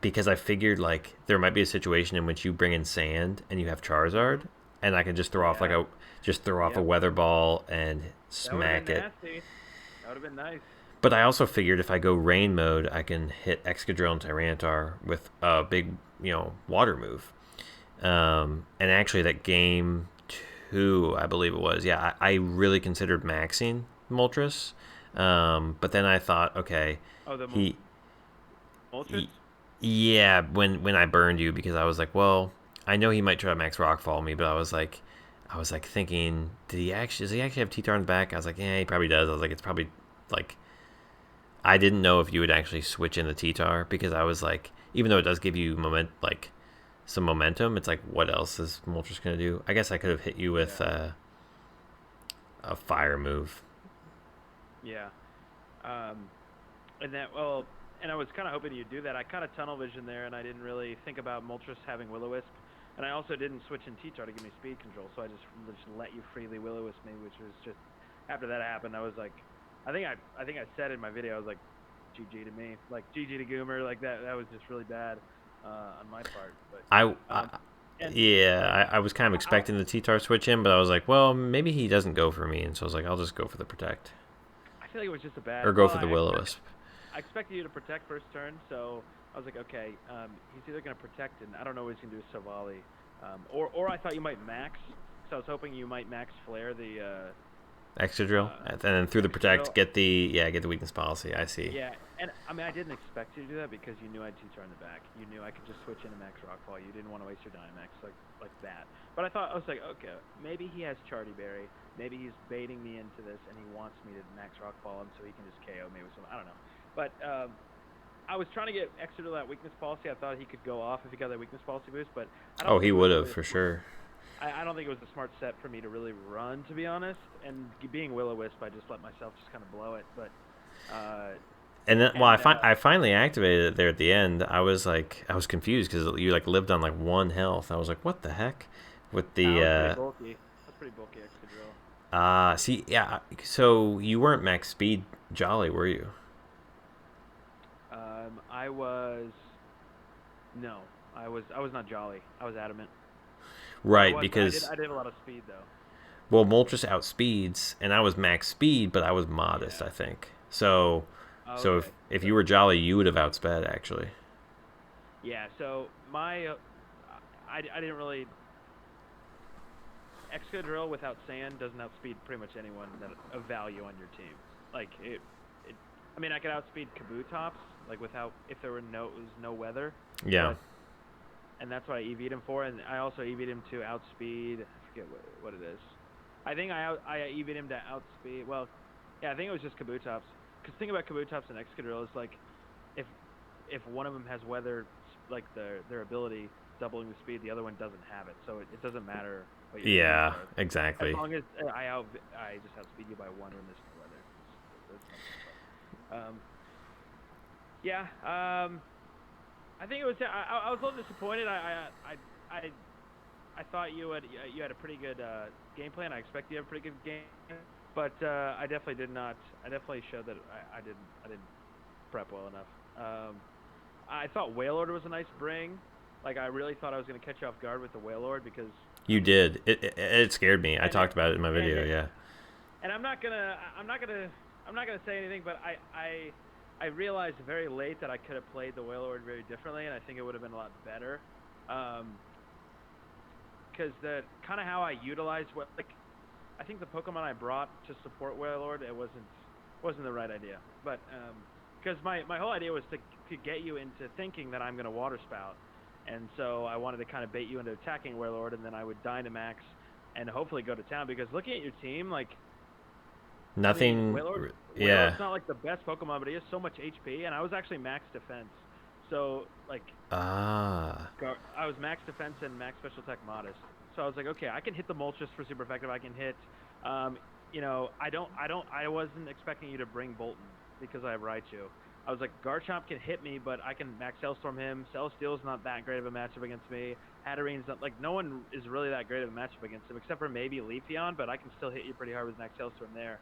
Because I figured like there might be a situation in which you bring in Sand and you have Charizard, and I could just throw off a Weather Ball and smack it. Nasty. That would have been nice. But I also figured if I go Rain mode, I can hit Excadrill and Tyranitar with a big, water move. And actually, that game 2, I believe it was. Yeah, I really considered maxing Moltres, but then I thought, okay, Moltres. Yeah, when I burned you, because I was like, well, I know he might try to max Rockfall me, but I was like thinking, does he actually have T-Tar in the back? I was like, yeah, he probably does. I was like, it's probably like, I didn't know if you would actually switch in the T-Tar, because I was like, even though it does give you some momentum, it's like, what else is Moltres gonna do? I guess I could have hit you with a fire move. Yeah. And I was kind of hoping you'd do that. I kind of tunnel vision there, and I didn't really think about Moltres having Will-O-Wisp, and I also didn't switch in T-Tar to give me speed control, so I just let you freely Will-O-Wisp me, which was just, after that happened, I was like, I think I said in my video, I was like, GG to me, like GG to Goomer, like that was just really bad on my part. But And yeah, I was kind of I, expecting the T-Tar switch in, but I was like, well, maybe he doesn't go for me, and so I was like, I'll just go for the protect I feel like it was just a bad. or go Well, for the Will-O-Wisp. I expected you to protect first turn, so I was like, okay, he's either gonna protect, and I don't know what he's gonna do with Savali, or I thought you might max. So I was hoping you might max flare the Extra drill, and then through the extra protect, drill. get the weakness policy. I see. Yeah, and I mean, I didn't expect you to do that because you knew I'd T-Tar in the back. You knew I could just switch into max Rockfall. You didn't want to waste your Dynamax like that. But I was like, okay, maybe he has Charty Berry. Maybe he's baiting me into this, and he wants me to max Rockfall him so he can just KO me with some. I don't know. But I was trying to get extra to that weakness policy. I thought he could go off if he got that weakness policy boost, but I don't Oh, think he it was would have really. for sure. I don't think it was a smart set for me to really run, to be honest. And being Will-O-Wisp, I just let myself just kind of blow it. But And then, well, and I finally activated it there at the end. I was confused because you like lived on like 1 health. I was like, what the heck? With that the was pretty bulky. That's pretty bulky extra drill. see, yeah. So you weren't max speed Jolly, were you? I was no, I was not Jolly. I was Adamant. Or I Right, was, but because I did a lot of speed though. well, Moltres outspeeds, and I was max speed, but I was modest, Yeah. I think. So, Oh, so okay. if So you were Jolly, you would have outsped actually. yeah. So my I didn't really Excadrill without sand doesn't outspeed pretty much anyone that of value on your team. Like it I mean I could outspeed Kabutops like without if there was no weather, Yeah. but and that's what I EV'd him for, and I also EV'd him to outspeed. I forget what it is. I think I EV'd him to outspeed. Well, yeah, I think it was just Kabutops. Because the thing about Kabutops and Excadrill is like if one of them has weather like their ability doubling the speed, the other one doesn't have it, so it doesn't matter what your speeds Yeah, are. As exactly. long as I just outspeed you by one when there's no weather. That's fine. But yeah. I think it was. I was a little disappointed. I thought you had a pretty good game plan. I expect you have a pretty good game, but I definitely did not. I definitely showed that I didn't prep well enough. I thought Wailord was a nice bring. Like I really thought I was going to catch you off guard with the Wailord because You did. It scared me. I and it, talked about it in my and video. it, Yeah. and I'm not gonna say anything, but I realized very late that I could have played the Wailord very differently, and I think it would have been a lot better. Because the kind of how I utilized I think the Pokemon I brought to support Wailord, it wasn't the right idea. But because my whole idea was to get you into thinking that I'm gonna Water Spout, and so I wanted to kind of bait you into attacking Wailord, and then I would Dynamax and hopefully go to town. Because looking at your team, like I mean, Nothing. Yeah. Wailord's not like the best Pokemon, but he has so much HP, and I was actually max defense. So like Ah. I was max defense and max special attack modest. So I was like, okay, I can hit the Moltres for super effective. I can hit, I wasn't expecting you to bring Boltund because I have Raichu. I was like, Garchomp can hit me, but I can max Hellstorm him. Celesteel's not that great of a matchup against me. Hatterene's not, like, no one is really that great of a matchup against him, except for maybe Leafeon, but I can still hit you pretty hard with max Hellstorm there.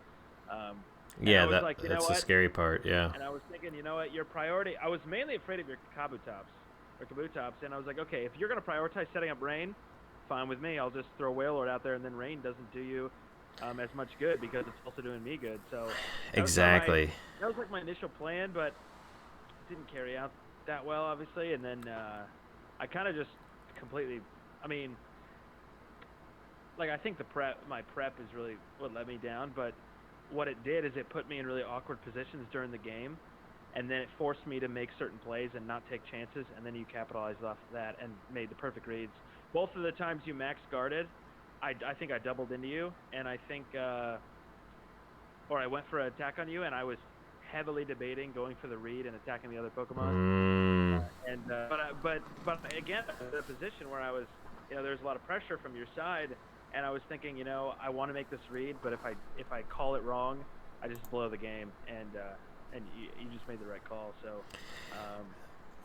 And I Yeah. was like, you know That's the what? scary part. Yeah. And I was thinking, you know what, your priority, I was mainly afraid of your Kabutops, and I was like, okay, if you're going to prioritize setting up Rain, fine with me. I'll just throw Wailord out there, and then Rain doesn't do you as much good because it's also doing me good. So Exactly. that was like my initial plan, but it didn't carry out that well, obviously. And then I kind of just completely, I mean, like I think my prep is really what let me down, but what it did is it put me in really awkward positions during the game, and then it forced me to make certain plays and not take chances, and then you capitalized off that and made the perfect reads. Both of the times you max guarded, I think I doubled into you, and I think, or I went for an attack on you, and I was heavily debating going for the read and attacking the other Pokemon. And but again, in a position where I was, there's a lot of pressure from your side, and I was thinking, I want to make this read, but if I call it wrong, I just blow the game, and you just made the right call. So,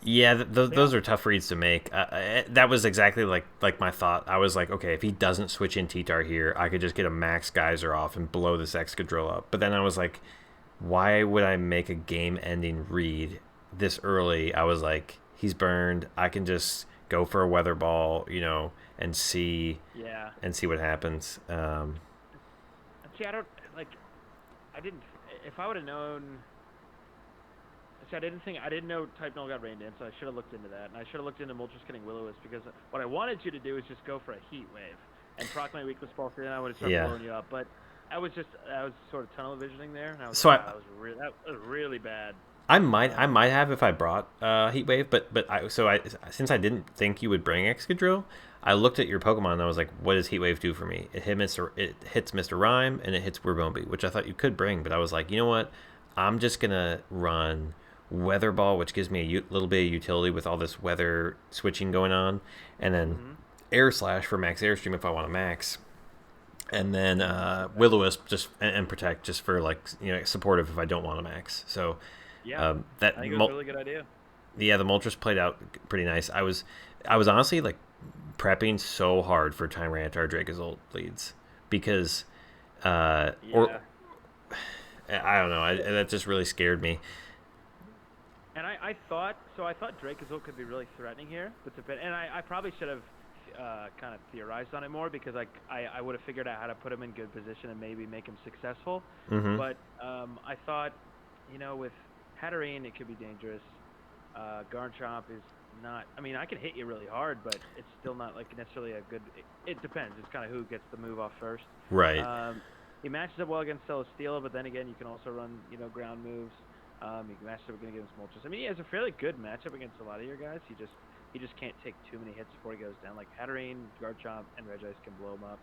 Yeah, those yeah, are tough reads to make. That was exactly like my thought. I was like, okay, if he doesn't switch in T-Tar here, I could just get a Max Geyser off and blow this Excadrill up. But then I was like, why would I make a game-ending read this early? I was like, he's burned. I can just go for a weather ball, and see Yeah. what happens. See, I don't like. I didn't. If I would have known, see, I didn't know Type Null got rained in, so I should have looked into that, and I should have looked into Moltres getting Will-O-Wisp, because what I wanted you to do is just go for a Heat Wave and proc my weakless ball, and I would have started blowing you up. But I was sort of tunnel visioning there, and I was like, wow, that was really bad. I might have if I brought Heat Wave, but since I didn't think you would bring Excadrill, I looked at your Pokemon and I was like, what does Heat Wave do for me? It hits Mr. Rhyme and it hits Wurmby, which I thought you could bring, but I was like, you know what? I'm just gonna run Weather Ball, which gives me a little bit of utility with all this weather switching going on, and then Air Slash for max Airstream if I want to max, and then Will-O-Wisp just and Protect just for supportive if I don't want to max. So. Yeah, I think it was a really good idea. Yeah, the Moltres played out pretty nice. I was honestly prepping so hard for Tyranitar Dracozolt leads because, or I don't know, that just really scared me. And I thought Dracozolt could be really threatening here, and I probably should have kind of theorized on it more, because I would have figured out how to put him in good position and maybe make him successful. But I thought, with Hatterene, it could be dangerous. Garchomp is not. I mean, I can hit you really hard, but it's still not necessarily a good. It depends. It's kind of who gets the move off first. Right. He matches up well against Celesteela, but then again, you can also run ground moves. You can match up against Moltres. I mean, he has a fairly good matchup against a lot of your guys. He just can't take too many hits before he goes down. Like Hatterene, Garchomp, and Regice can blow him up.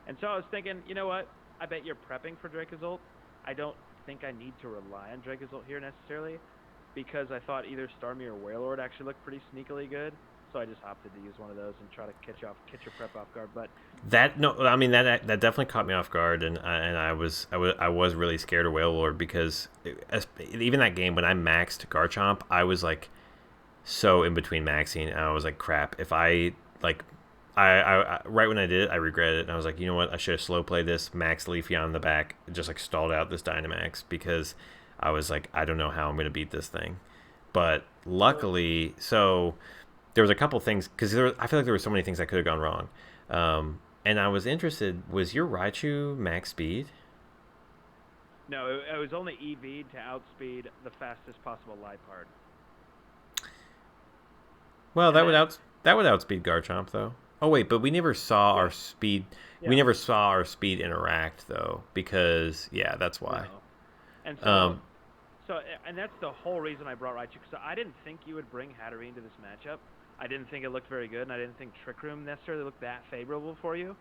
And so I was thinking, you know what? I bet you're prepping for Dracozolt. I don't think I need to rely on Dracozolt here necessarily, because I thought either Starmie or Wailord actually looked pretty sneakily good, so I just opted to use one of those and try to catch your prep off guard. But that definitely caught me off guard, and I was really scared of Wailord, because even that game when I maxed Garchomp, I was so in between maxing, and I was like, crap, if I I right when I did it, I regretted it, and I was like, you know what, I should have slow played this, max Leafeon in the back, just stalled out this Dynamax, because I was like, I don't know how I'm going to beat this thing. But luckily, so there was a couple things, because I feel like there were so many things that could have gone wrong. And I was interested, was your Raichu max speed? No, it was only EV'd to outspeed the fastest possible Liepard. Well, that would outspeed Garchomp, though. Oh wait, but we never saw our speed. Yeah. We never saw our speed interact, though, because that's why. No. And and that's the whole reason I brought Raichu, because I didn't think you would bring Hatterene to this matchup. I didn't think it looked very good, and I didn't think Trick Room necessarily looked that favorable for you.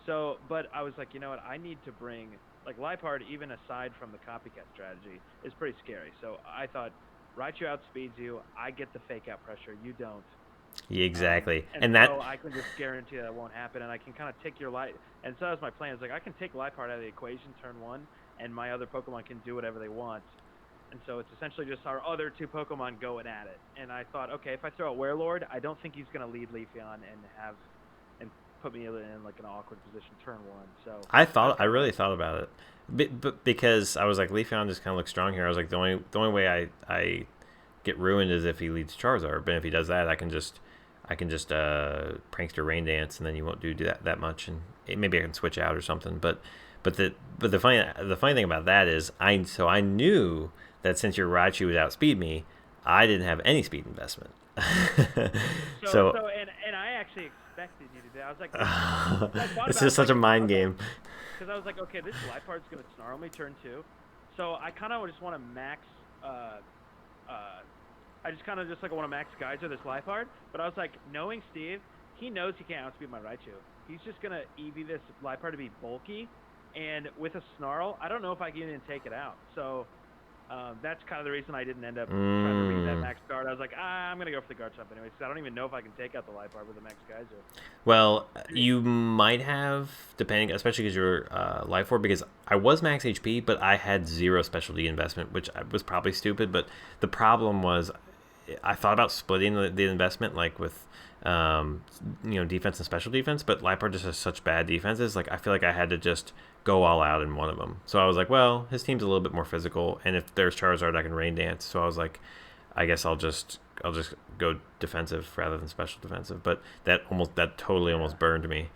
So, but I was like, you know what, I need to bring Liepard, even aside from the copycat strategy, is pretty scary. So I thought Raichu outspeeds you. I get the fake out pressure. You don't. Yeah, exactly. And so I can just guarantee that won't happen, and I can kind of take your and so that was my plan. It's I can take Liepard out of the equation turn 1, and my other Pokemon can do whatever they want. And so it's essentially just our other two Pokemon going at it. And I thought, okay, if I throw out Wailord, I don't think he's going to lead Leafeon and put me in an awkward position turn 1. So I really thought about it, but because I was like, Leafeon just kind of looks strong here. I was like, the only way I get ruined is if he leads Charizard. But if he does that, I can just Prankster Rain Dance, and then you won't do that much, and maybe I can switch out or something. But the funny thing about that is I knew that since your Raichu would outspeed me, I didn't have any speed investment. so I actually expected you to do that. I was like, this is such a mind game. Because I was like, okay, this Liepard's going to snarl me turn 2. So I kind of just want to max, I just kind of want to max Geyser this Liepard. But I was like, knowing Steve, he knows he can't outspeed my Raichu. He's just going to EV this Liepard to be bulky. And with a snarl, I don't know if I can even take it out. So that's kind of the reason I didn't end up trying to read that max guard. I was like, I'm going to go for the Garchomp anyway, because I don't even know if I can take out the Liepard with a max Geyser. Well, you might have, depending, especially because you're Life Orb, because I was max HP, but I had 0 specialty investment, which was probably stupid. But the problem was, I thought about splitting the investment, with defense and special defense, but Liepard just has such bad defenses. I feel like I had to just go all out in one of them. So I was like, well, his team's a little bit more physical, and if there's Charizard, I can Rain Dance. So I was like, I guess I'll just just go defensive rather than special defensive. But that totally Yeah. almost burned me.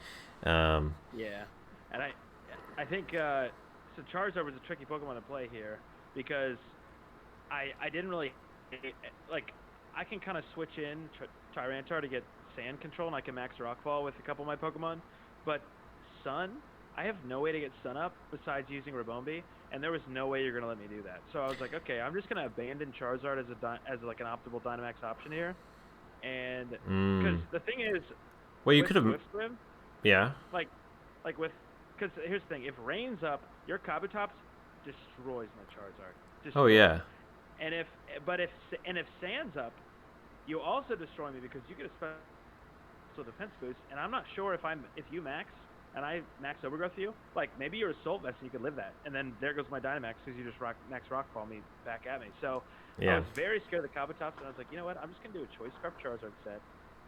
Um, Yeah, and I think so. Charizard was a tricky Pokemon to play here because I didn't really like. I can kind of switch in Tyranitar to get Sand Control, and I can max Rockfall with a couple of my Pokemon. But Sun, I have no way to get Sun up besides using Rabombi, and there was no way you're gonna let me do that. So I was like, okay, I'm just gonna abandon Charizard as like an optimal Dynamax option here, and because mm. the thing is Well, you with could have. Swift Swim, Yeah. like like with because here's the thing: if Rain's up, your Kabutops destroys my Charizard, Oh destroys it. yeah. And if Sand's up, you also destroy me because you get a special defense boost. And I'm not sure if you max and I max Overgrowth you, like maybe you're Assault Vest and you could live that, and then there goes my Dynamax because you just max Rockfall me back at me. So I Yeah. was very scared of the Kabutops, and I was like, you know what? I'm just gonna do a Choice Scarf Charizard set.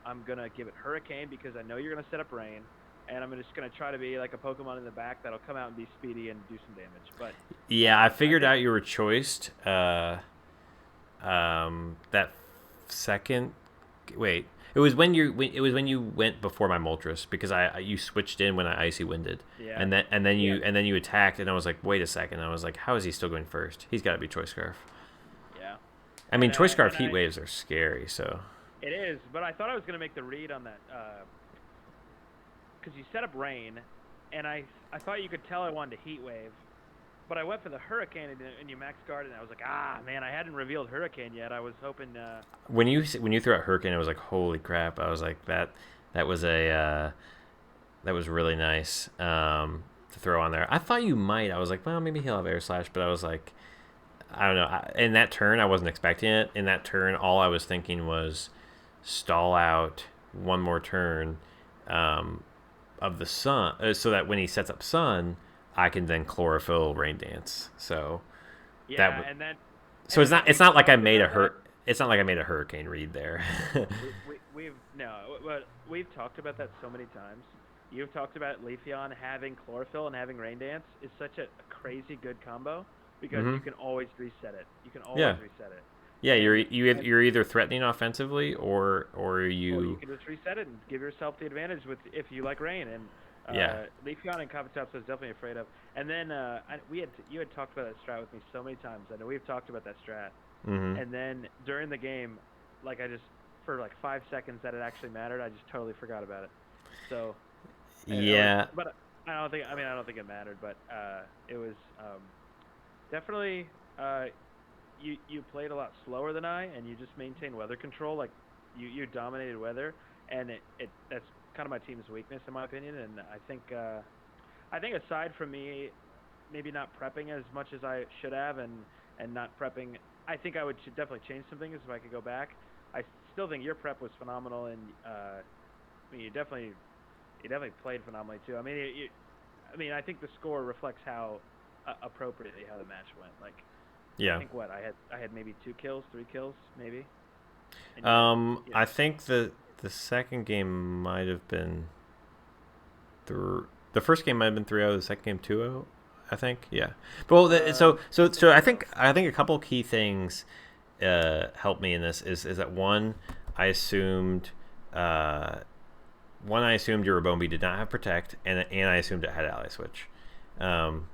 I'm gonna give it Hurricane because I know you're gonna set up Rain, and I'm just gonna try to be like a Pokemon in the back that'll come out and be speedy and do some damage. But Yeah, I I figured think out you were choiced. That second. Wait, it was when you went before my Moltres because you switched in when I icy winded, yeah, yeah, and then you attacked, and I was like, wait a second, I was like, how is he still going first? He's got to be choice scarf. yeah. I mean, choice scarf And heat waves are scary, so it is, but I thought I was gonna make the read on that because you set up Rain, and I thought you could tell I wanted to Heat Wave, but I went for the Hurricane and you max guard, and I was like, ah man, I hadn't revealed Hurricane yet. I was hoping. when you threw out hurricane, I was like, holy crap! I was like that was a that was really nice to throw on there. I thought you might. I was like, well, maybe he'll have air slash, but I was like, I don't know. In that turn, I wasn't expecting it. In that turn, all I was thinking was stall out one more turn of the sun, so that when he sets up sun, I can then chlorophyll rain dance. So that Yeah, w- and then it's we've not like I talked made about that. it's not like I made a hurricane read there. We've no, but we've talked about that so many times. You've talked about Leafeon having chlorophyll and having Rain Dance is such a crazy good combo because hmm you can always reset it. You can always Yeah, reset it, yeah. and You're either threatening offensively or or you you can just reset it and give yourself the advantage with if you like Rain. And yeah. Leafeon and Kabutops I was definitely afraid of. And then you had talked about that strat with me so many times. I know we've talked about that strat. hmm And then during the game, like I just for like 5 seconds that it actually mattered, I just totally forgot about it. So Yeah. but I don't think it mattered, but it was definitely you played a lot slower than I, and you just maintained weather control. Like you dominated weather, and it that's kind of my team's weakness in my opinion. And I think aside from me maybe not prepping as much as I should have, and not prepping, I think I would should definitely change some things if I could go back. I still think your prep was phenomenal, and I mean you definitely played phenomenally too. I mean I think the score reflects how appropriately how the match went. Like I Yeah. think what I had maybe 2 kills, 3 kills, maybe, and you had I think the second game might have been the first game might have been 3-0, the second game 2-0, I think. Yeah. But well, so I think a couple key things helped me in this is that I assumed uh I assumed your Rabombi did not have protect, and I assumed it had ally switch. Um,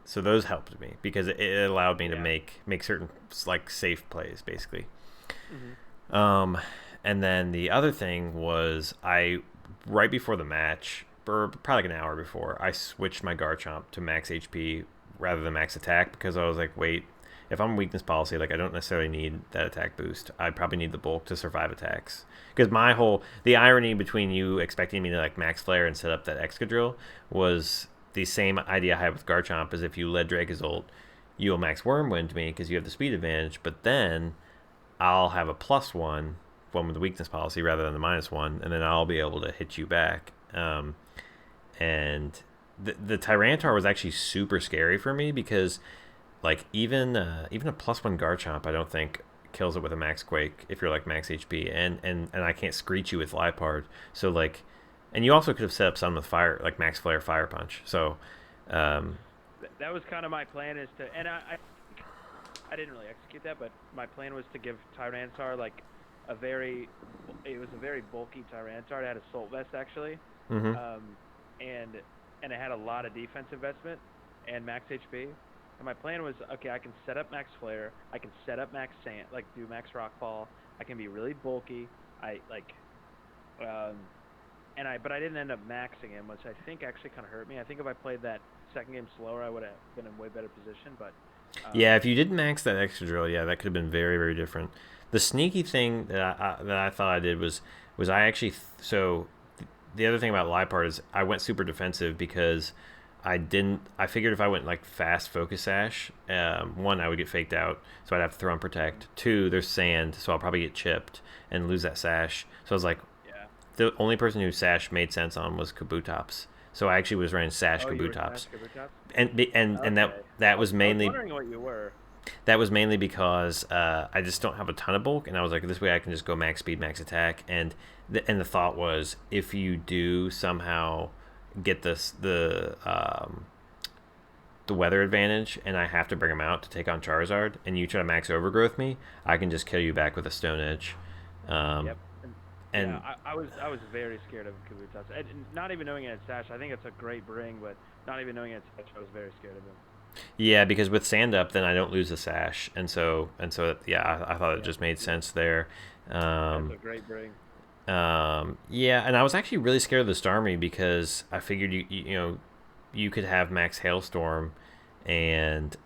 so those helped me because it allowed me to yeah. make certain like safe plays basically. Hmm. Um, and then the other thing was I right before the match, or probably like an hour before, I switched my Garchomp to max HP rather than max attack because I was like, wait, if I'm weakness policy, like I don't necessarily need that attack boost. I probably need the bulk to survive attacks. Because the irony between you expecting me to like max flare and set up that Excadrill was the same idea I had with Garchomp. Is if you led Dracozolt, you'll max Wormwind me because you have the speed advantage, but then I'll have a one with the weakness policy rather than the -1, and then I'll be able to hit you back. And the Tyranitar was actually super scary for me because like even a +1 Garchomp, I don't think kills it with a max Quake if you're like max HP, and I can't screech you with Liepard. So like, and you also could have set up some with fire like max Flare Fire Punch. So um, That was kind of my plan I didn't really execute that, but my plan was to give Tyranitar like a very it was a very bulky Tyranitar. It had a Soul Vest actually, Mm-hmm. um, and and it had a lot of defense investment and max HP. And my plan was, okay, I can set up max flare, I can set up max sand, like do max rockfall. I can be really bulky. I like, um, but I didn't end up maxing him, which I think actually kind of hurt me. I think if I played that second game slower, I would have been in way better position. But um, Yeah, if you didn't max that extra drill, yeah, that could have been very, very different. The sneaky thing that I thought I did was I actually so the other thing about Lipard is I went super defensive because I figured if I went like fast focus sash, one I would get faked out, so I'd have to throw on protect. Two, there's sand, so I'll probably get chipped and lose that sash. So I was like, yeah. the only person who sash made sense on was Kabutops. So I actually was running sash Oh, you were Kabutops, Sash Kabutops? and Okay. that I was was mainly wondering what you were. because I just don't have a ton of bulk, and I was like, this way I can just go max speed, max attack, and the thought was if you do somehow get the weather advantage, and I have to bring him out to take on Charizard, and you try to max overgrowth me, I can just kill you back with a Stone Edge, Yep. And yeah, and I was very scared of Kabutops. And not even knowing it had Sash, I think it's a great bring, but not even knowing it had Sash, I was very scared of him. yeah, because with sand up, then I don't lose the sash, yeah, I thought it Yep. just made Yep. sense there. That's Um, a great bring. yeah, and I was actually really scared of the Starmie because I figured you could have max hailstorm, and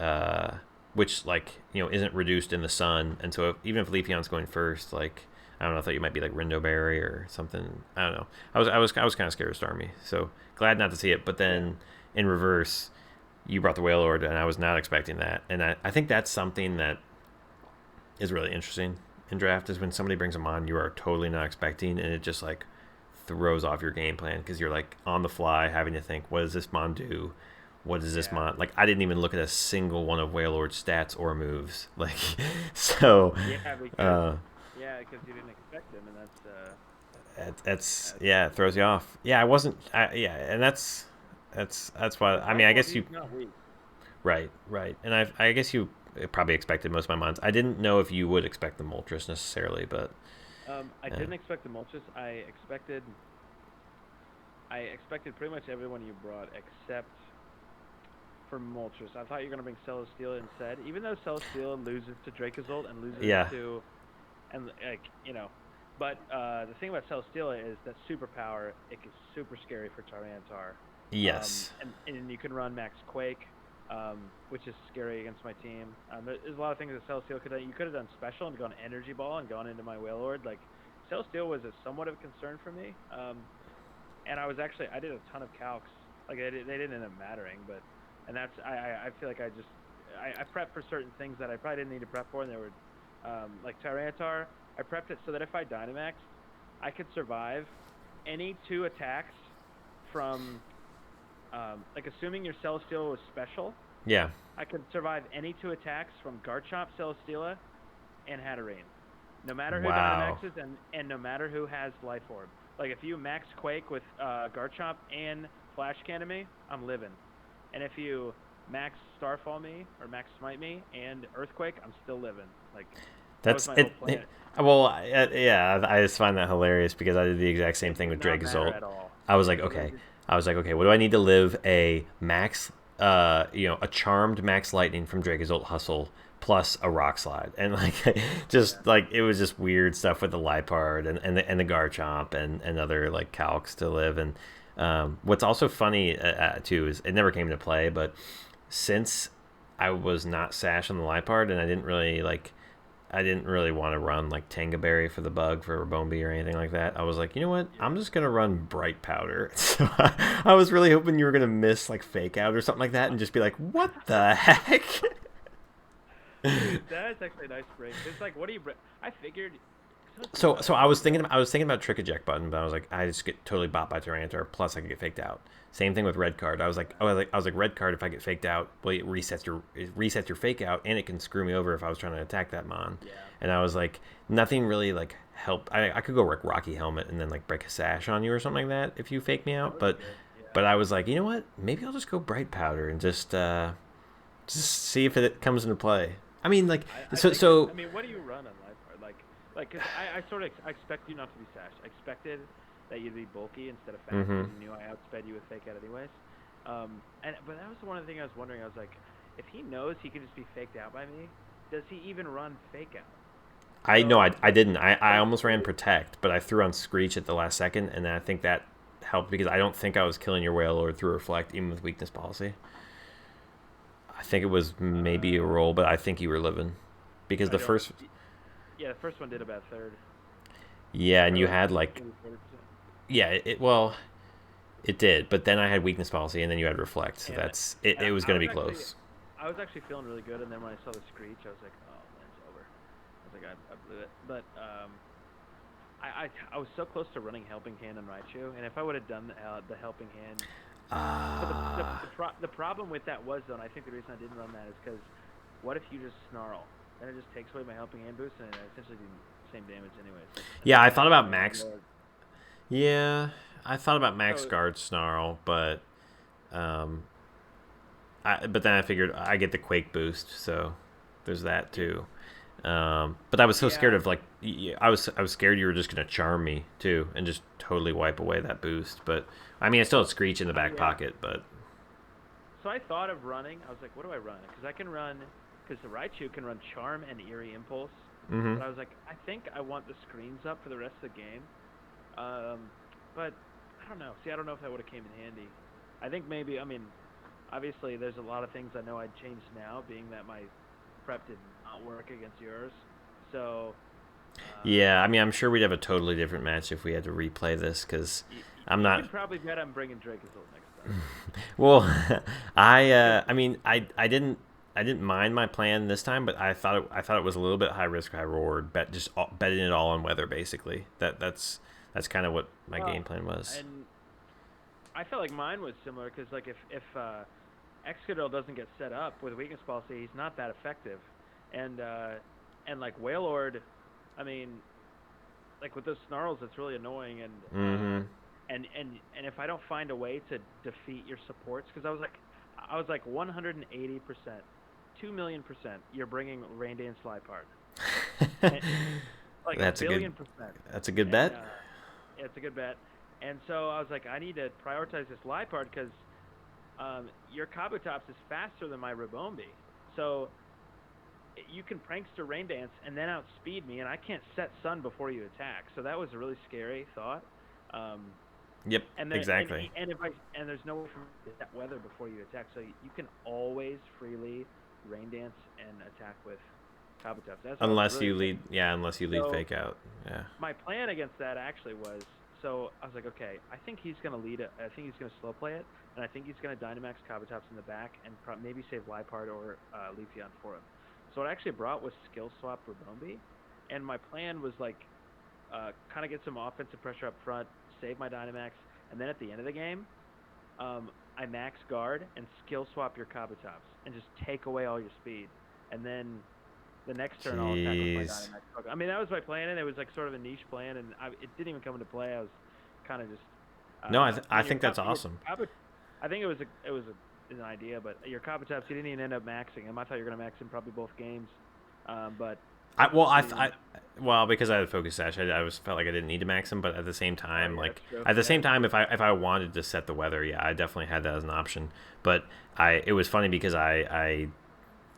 which like isn't reduced in the sun, and so even if Leafeon's going first, like I don't know, I thought you might be like Rindo Berry or something. I don't know. I was kind of scared of Starmie, so glad not to see it. But Yeah. then in reverse, you brought the Whale Lord, and I was not expecting that, and I think that's something that is really interesting in draft is when somebody brings them on you are totally not expecting, and it just like throws off your game plan because you're like on the fly having to think, what does this mon do? What does this Yeah. mon like? I didn't even look at a single one of Wailord's stats or moves. Like, so Yeah, because uh, you didn't expect him, and that's that's yeah, it throws you off. Yeah, I wasn't. Yeah, and that's why. because I mean, I Rifle, guess he's you not weak. right, and I guess you probably expected most of my mons. I didn't know if you would expect the Moltres necessarily, but I yeah, didn't expect the Moltres. I expected pretty much everyone you brought except for Moltres. I thought you were gonna bring Celesteela instead, even though Celesteela loses to Dracozolt and loses yeah, to and like but the thing about Celesteela is that superpower it is super scary for Tyranitar. yes, And you can run Max Quake, which is scary against my team. There's a lot of things that Celesteela could have. You could have done special and gone Energy Ball and gone into my Wailord. Like Celesteela was a somewhat of a concern for me. And I did a ton of calcs. Like they didn't end up mattering, but and that's I feel like I prepped for certain things that I probably didn't need to prep for, and they were like Tyranitar. I prepped it so that if I Dynamax, I could survive any two attacks from like assuming your Celesteela was special, yeah. I could survive any two attacks from Garchomp, Celesteela, and Hatterene. No matter who Wow. Dynamaxes and no matter who has Life Orb. Like if you max Quake with Garchomp and Flash Cannon me, I'm living. And if you max Starfall me or max Smite me and Earthquake, I'm still living. Like that was That's my whole it plan. well, yeah, I just find that hilarious because I did the exact same It thing did with not matter Dracozolt. at all. I was like, It really okay. did. I was like, okay, what do I need to live a max, a charmed max lightning from Dracozolt Hustle plus a rock slide, and like, Yeah. just like it was just weird stuff with the Lipard and the Garchomp and other like calcs to live. And what's also funny too is it never came into play, but since I was not Sash on the Lipard and I didn't really want to run like Tangaberry for the bug for Rabombi or anything like that. I was like, you know what? I'm Yeah. just gonna run Bright Powder. So I was really hoping you were gonna miss like Fake Out or something like that and just be like, what the heck? Dude, that's actually a nice break. It's like, what do you bring? I figured. So it's So about so what do you bring? I was thinking about Trick Eject button, but I was like, I just get totally bought by Tyranitar. Plus, I could get faked out. Same thing with red card. I was like red card. If I get faked out, well, it resets your fake out, and it can screw me over if I was trying to attack that mon. Yeah. And I was like, nothing really like help. I could go like Rocky Helmet and then like break a sash on you or something like that if you fake me That out. would be But good. Yeah. I was like, you know what? Maybe I'll just go Bright Powder and just see if it comes into play. I mean, like I so think it. so I mean, what do you run on Life Orb? Like Like, 'cause I sort of I expect you not to be Sash. I expected that you'd be bulky instead of fast Mm-hmm. because you knew I outsped you with fake out anyways. But that was one of the things I was wondering. I was like, if he knows he can just be faked out by me, does he even run fake out? I know So I didn't. I so almost ran protect, but I threw on screech at the last second, and I think that helped because I don't think I was killing your whale or through reflect even with weakness policy. I think it was maybe a roll, but I think you were living because I the don't. first, Yeah, the first one did about third yeah, and or you like had like, 40%. yeah, well, it did, but then I had weakness policy, and then you had reflect, so And that's it. and It was I going to was be actually close. I was actually feeling really good, and then when I saw the screech, I was like, oh, man, it's over. I was like, I blew it. But I was so close to running helping hand on Raichu, and if I would have done the helping hand, but the problem with that was though, and I think the reason I didn't run that is because what if you just snarl? Then it just takes away my helping hand boost, and I essentially do the same damage anyways. And Yeah, then I you thought have to about land max. Lord. Yeah, I thought about max So guard snarl, but um, but then I figured I get the quake boost, so there's that yeah, too. But I was so scared yeah, of like I was scared you were just gonna charm me too and just totally wipe away that boost. But I mean, I still had screech in the back yeah. pocket. But So I thought of running. I was like, what do I run? Because I can run, because the Raichu can run Charm and Eerie Impulse. mm-hmm. But I was like, I think I want the screens up for the rest of the game. But I don't know. See, I don't know if that would have came in handy. I think maybe. I mean, obviously, there's a lot of things I know I'd change now, being that my prep did not work against yours. So, Yeah, I mean, I'm sure we'd have a totally different match if we had to replay this because I'm you not. can probably bet I'm bringing Drake as next time. Well, Because I mean, I didn't mind my plan this time, but I thought it was a little bit high risk, high reward. Betting it all on weather, basically. That's kind of what my well, game plan was. and I felt like mine was similar because like if Excadrill doesn't get set up with weakness policy, he's not that effective, and uh, and like Wailord, I mean, like with those snarls, it's really annoying, Mm-hmm. and if I don't find a way to defeat your supports, because I was like 180%, 2,000,000%, you're bringing Rain Dance Liepard, and, like a That's a good. billion percent, That's a good and bet. yeah, it's a good bet, and so I was like, I need to prioritize this Liepard because your Kabutops is faster than my Rabombi. So you can prankster Rain Dance and then outspeed me, and I can't set Sun before you attack. So that was a really scary thought. Um, Yep, and then exactly. and if I and there's no way for me to set weather before you attack, so you can always freely Rain Dance and attack with Kabutops. That's why I was Unless really you scared. lead, yeah, unless you lead So fake out. Yeah. my plan against that actually was, so I was like, okay, I think he's gonna lead it. I think he's gonna slow play it, and I think he's gonna Dynamax Kabutops in the back and maybe save Liepard or Leafeon for him. So what I actually brought was Skill Swap Rabombi, and my plan was like, kind of get some offensive pressure up front, save my Dynamax, and then at the end of the game, I max guard and Skill Swap your Kabutops and just take away all your speed, and then the next turn I'll attack with my Jeez. Dynamax. I mean, that was my plan, and it was like sort of a niche plan, and it didn't even come into play. I was kind of just, No, I I mean, think that's awesome. I think an idea, but your Kabutops, you didn't even end up maxing him. I thought you were gonna max him probably both games, but I well, you didn't even. well because I had focus sash, I was felt like I didn't need to max him, but at the same Oh time, yeah, that's like true. at the Yeah, same that's time, true. if I wanted to set the weather, yeah, I definitely had that as an option. But it was funny because I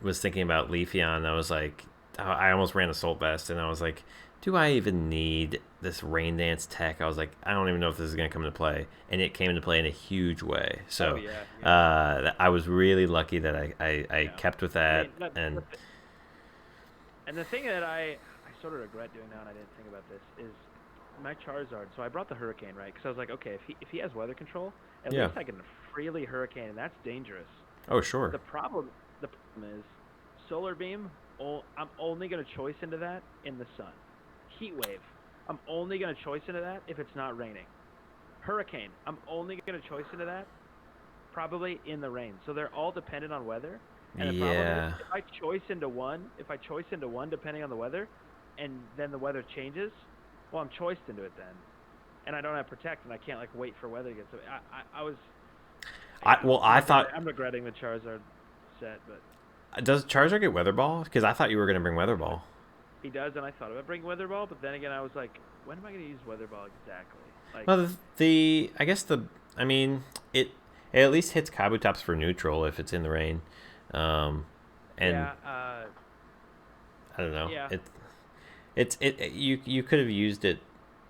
was thinking about Leafeon, and I was like, I almost ran Assault Vest, and I was like, do I even need this Rain Dance tech? I was like, I don't even know if this is going to come into play, and it came into play in a huge way. Oh So yeah, yeah, I was really lucky that I yeah. kept with I that, mean, and and the thing that I sort of regret doing now, and I didn't think about this, is my Charizard. So I brought the Hurricane, right? Because I was like, okay, if he has weather control, at yeah. least I can freely Hurricane, and that's dangerous. Oh sure. The problem is Solar Beam. I'm only gonna choice into that in the sun. Heat Wave. I'm only gonna choice into that if it's not raining. Hurricane. I'm only gonna choice into that probably in the rain. So they're all dependent on weather. And the problem is, Yeah. if I choice into one depending on the weather, and then the weather changes, well, I'm choiced into it then, and I don't have protect, and I can't like wait for weather to get. So I was, yeah, I thought I'm regretting the Charizard set, but does Charizard get Weather Ball? Because I thought you were going to bring Weather Ball. he does, and I thought about bringing weather ball, but then again, I was like, when am I going to use weather ball exactly? Like, Well, I guess I mean, it at least hits Kabutops for neutral if it's in the rain, and yeah, I don't know. yeah, You could have used it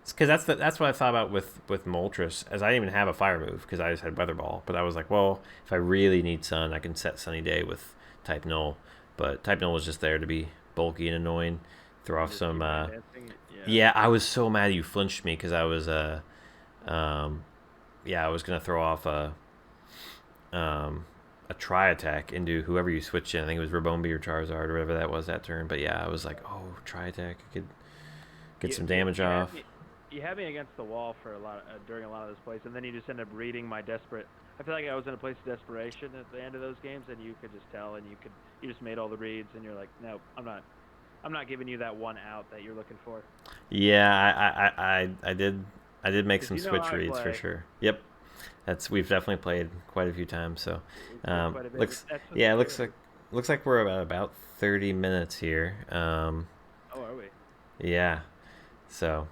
because that's what I thought about with Moltres, as I didn't even have a fire move because I just had weather ball. But I was like, well, if I really need sun, I can set Sunny Day with type null. But type null was just there to be bulky and annoying. Throw off just some. keep on dancing. Yeah, Yeah, I was so mad you flinched me because I was yeah, I was gonna throw off a tri attack into whoever you switched in. I think it was Rabombi or Charizard or whatever that was that turn. But yeah, I was like, oh, tri attack, I could get some damage off. you had me against the wall for a lot during a lot of those plays, and then you just end up reading my desperate. I feel like I was in a place of desperation at the end of those games, and you could just tell, and you just made all the reads, and you're like, no, I'm not giving you that one out that you're looking for. Yeah, I did make some Because you know switch how I reads for play. sure. Yep, we've definitely played quite a few times. So We played quite a bit. looks That's what's yeah, good. looks like we're about 30 minutes here. Oh, are we? Yeah, so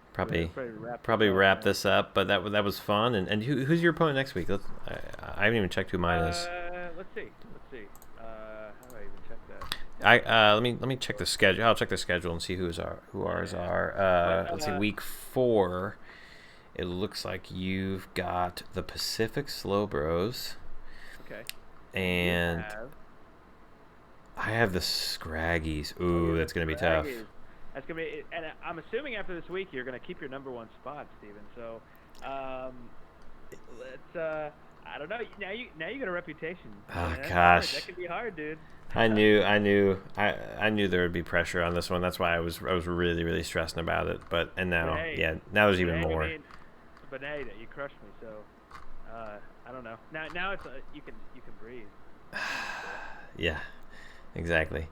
We're probably ready to wrap this probably up, wrap man. this up. But that was fun. And who's your opponent next week? I haven't even checked who mine is. Let's see. Let's see. How do I even check that? Let me check the schedule. I'll check the schedule and see who ours Yeah. are. But Let's see, week 4. It looks like you've got the Pacific Slowbros, okay. and You have. I have the Scraggies. Oh, Ooh, you're the that's gonna be tough. Dragons. That's gonna be, and I'm assuming after this week you're gonna keep your #1 spot, Steven. So, let's. I don't know. Now you got a reputation. Oh That's hard. gosh, That can be hard, dude. I knew there would be pressure on this one. That's why I was really stressing about it. But But now, hey, yeah, now there's but even hey, I more. mean, but hey, you crushed me. So, I don't know. Now it's you can breathe. Yeah, exactly.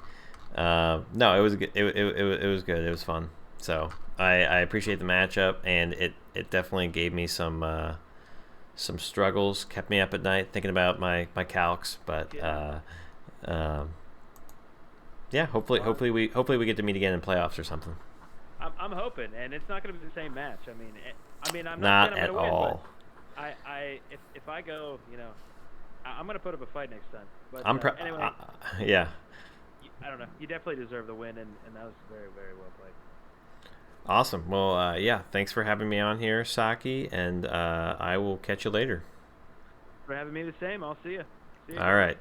No, it was good. It was good. It was fun. So I appreciate the matchup, and it definitely gave me some struggles, kept me up at night thinking about my calcs. But Yeah. yeah, Well, hopefully we get to meet again in playoffs or something. I'm hoping, and it's not going to be the same match. I mean, I'm not Not saying I'm at going to win, all. but if I go, I'm going to put up a fight next time. But I'm anyway, yeah. I don't know. You definitely deserve the win, and that was very well played. Awesome. Well, yeah. Thanks for having me on here, Saki, and I will catch you later. For having me the same, I'll see you. See you All guys. right.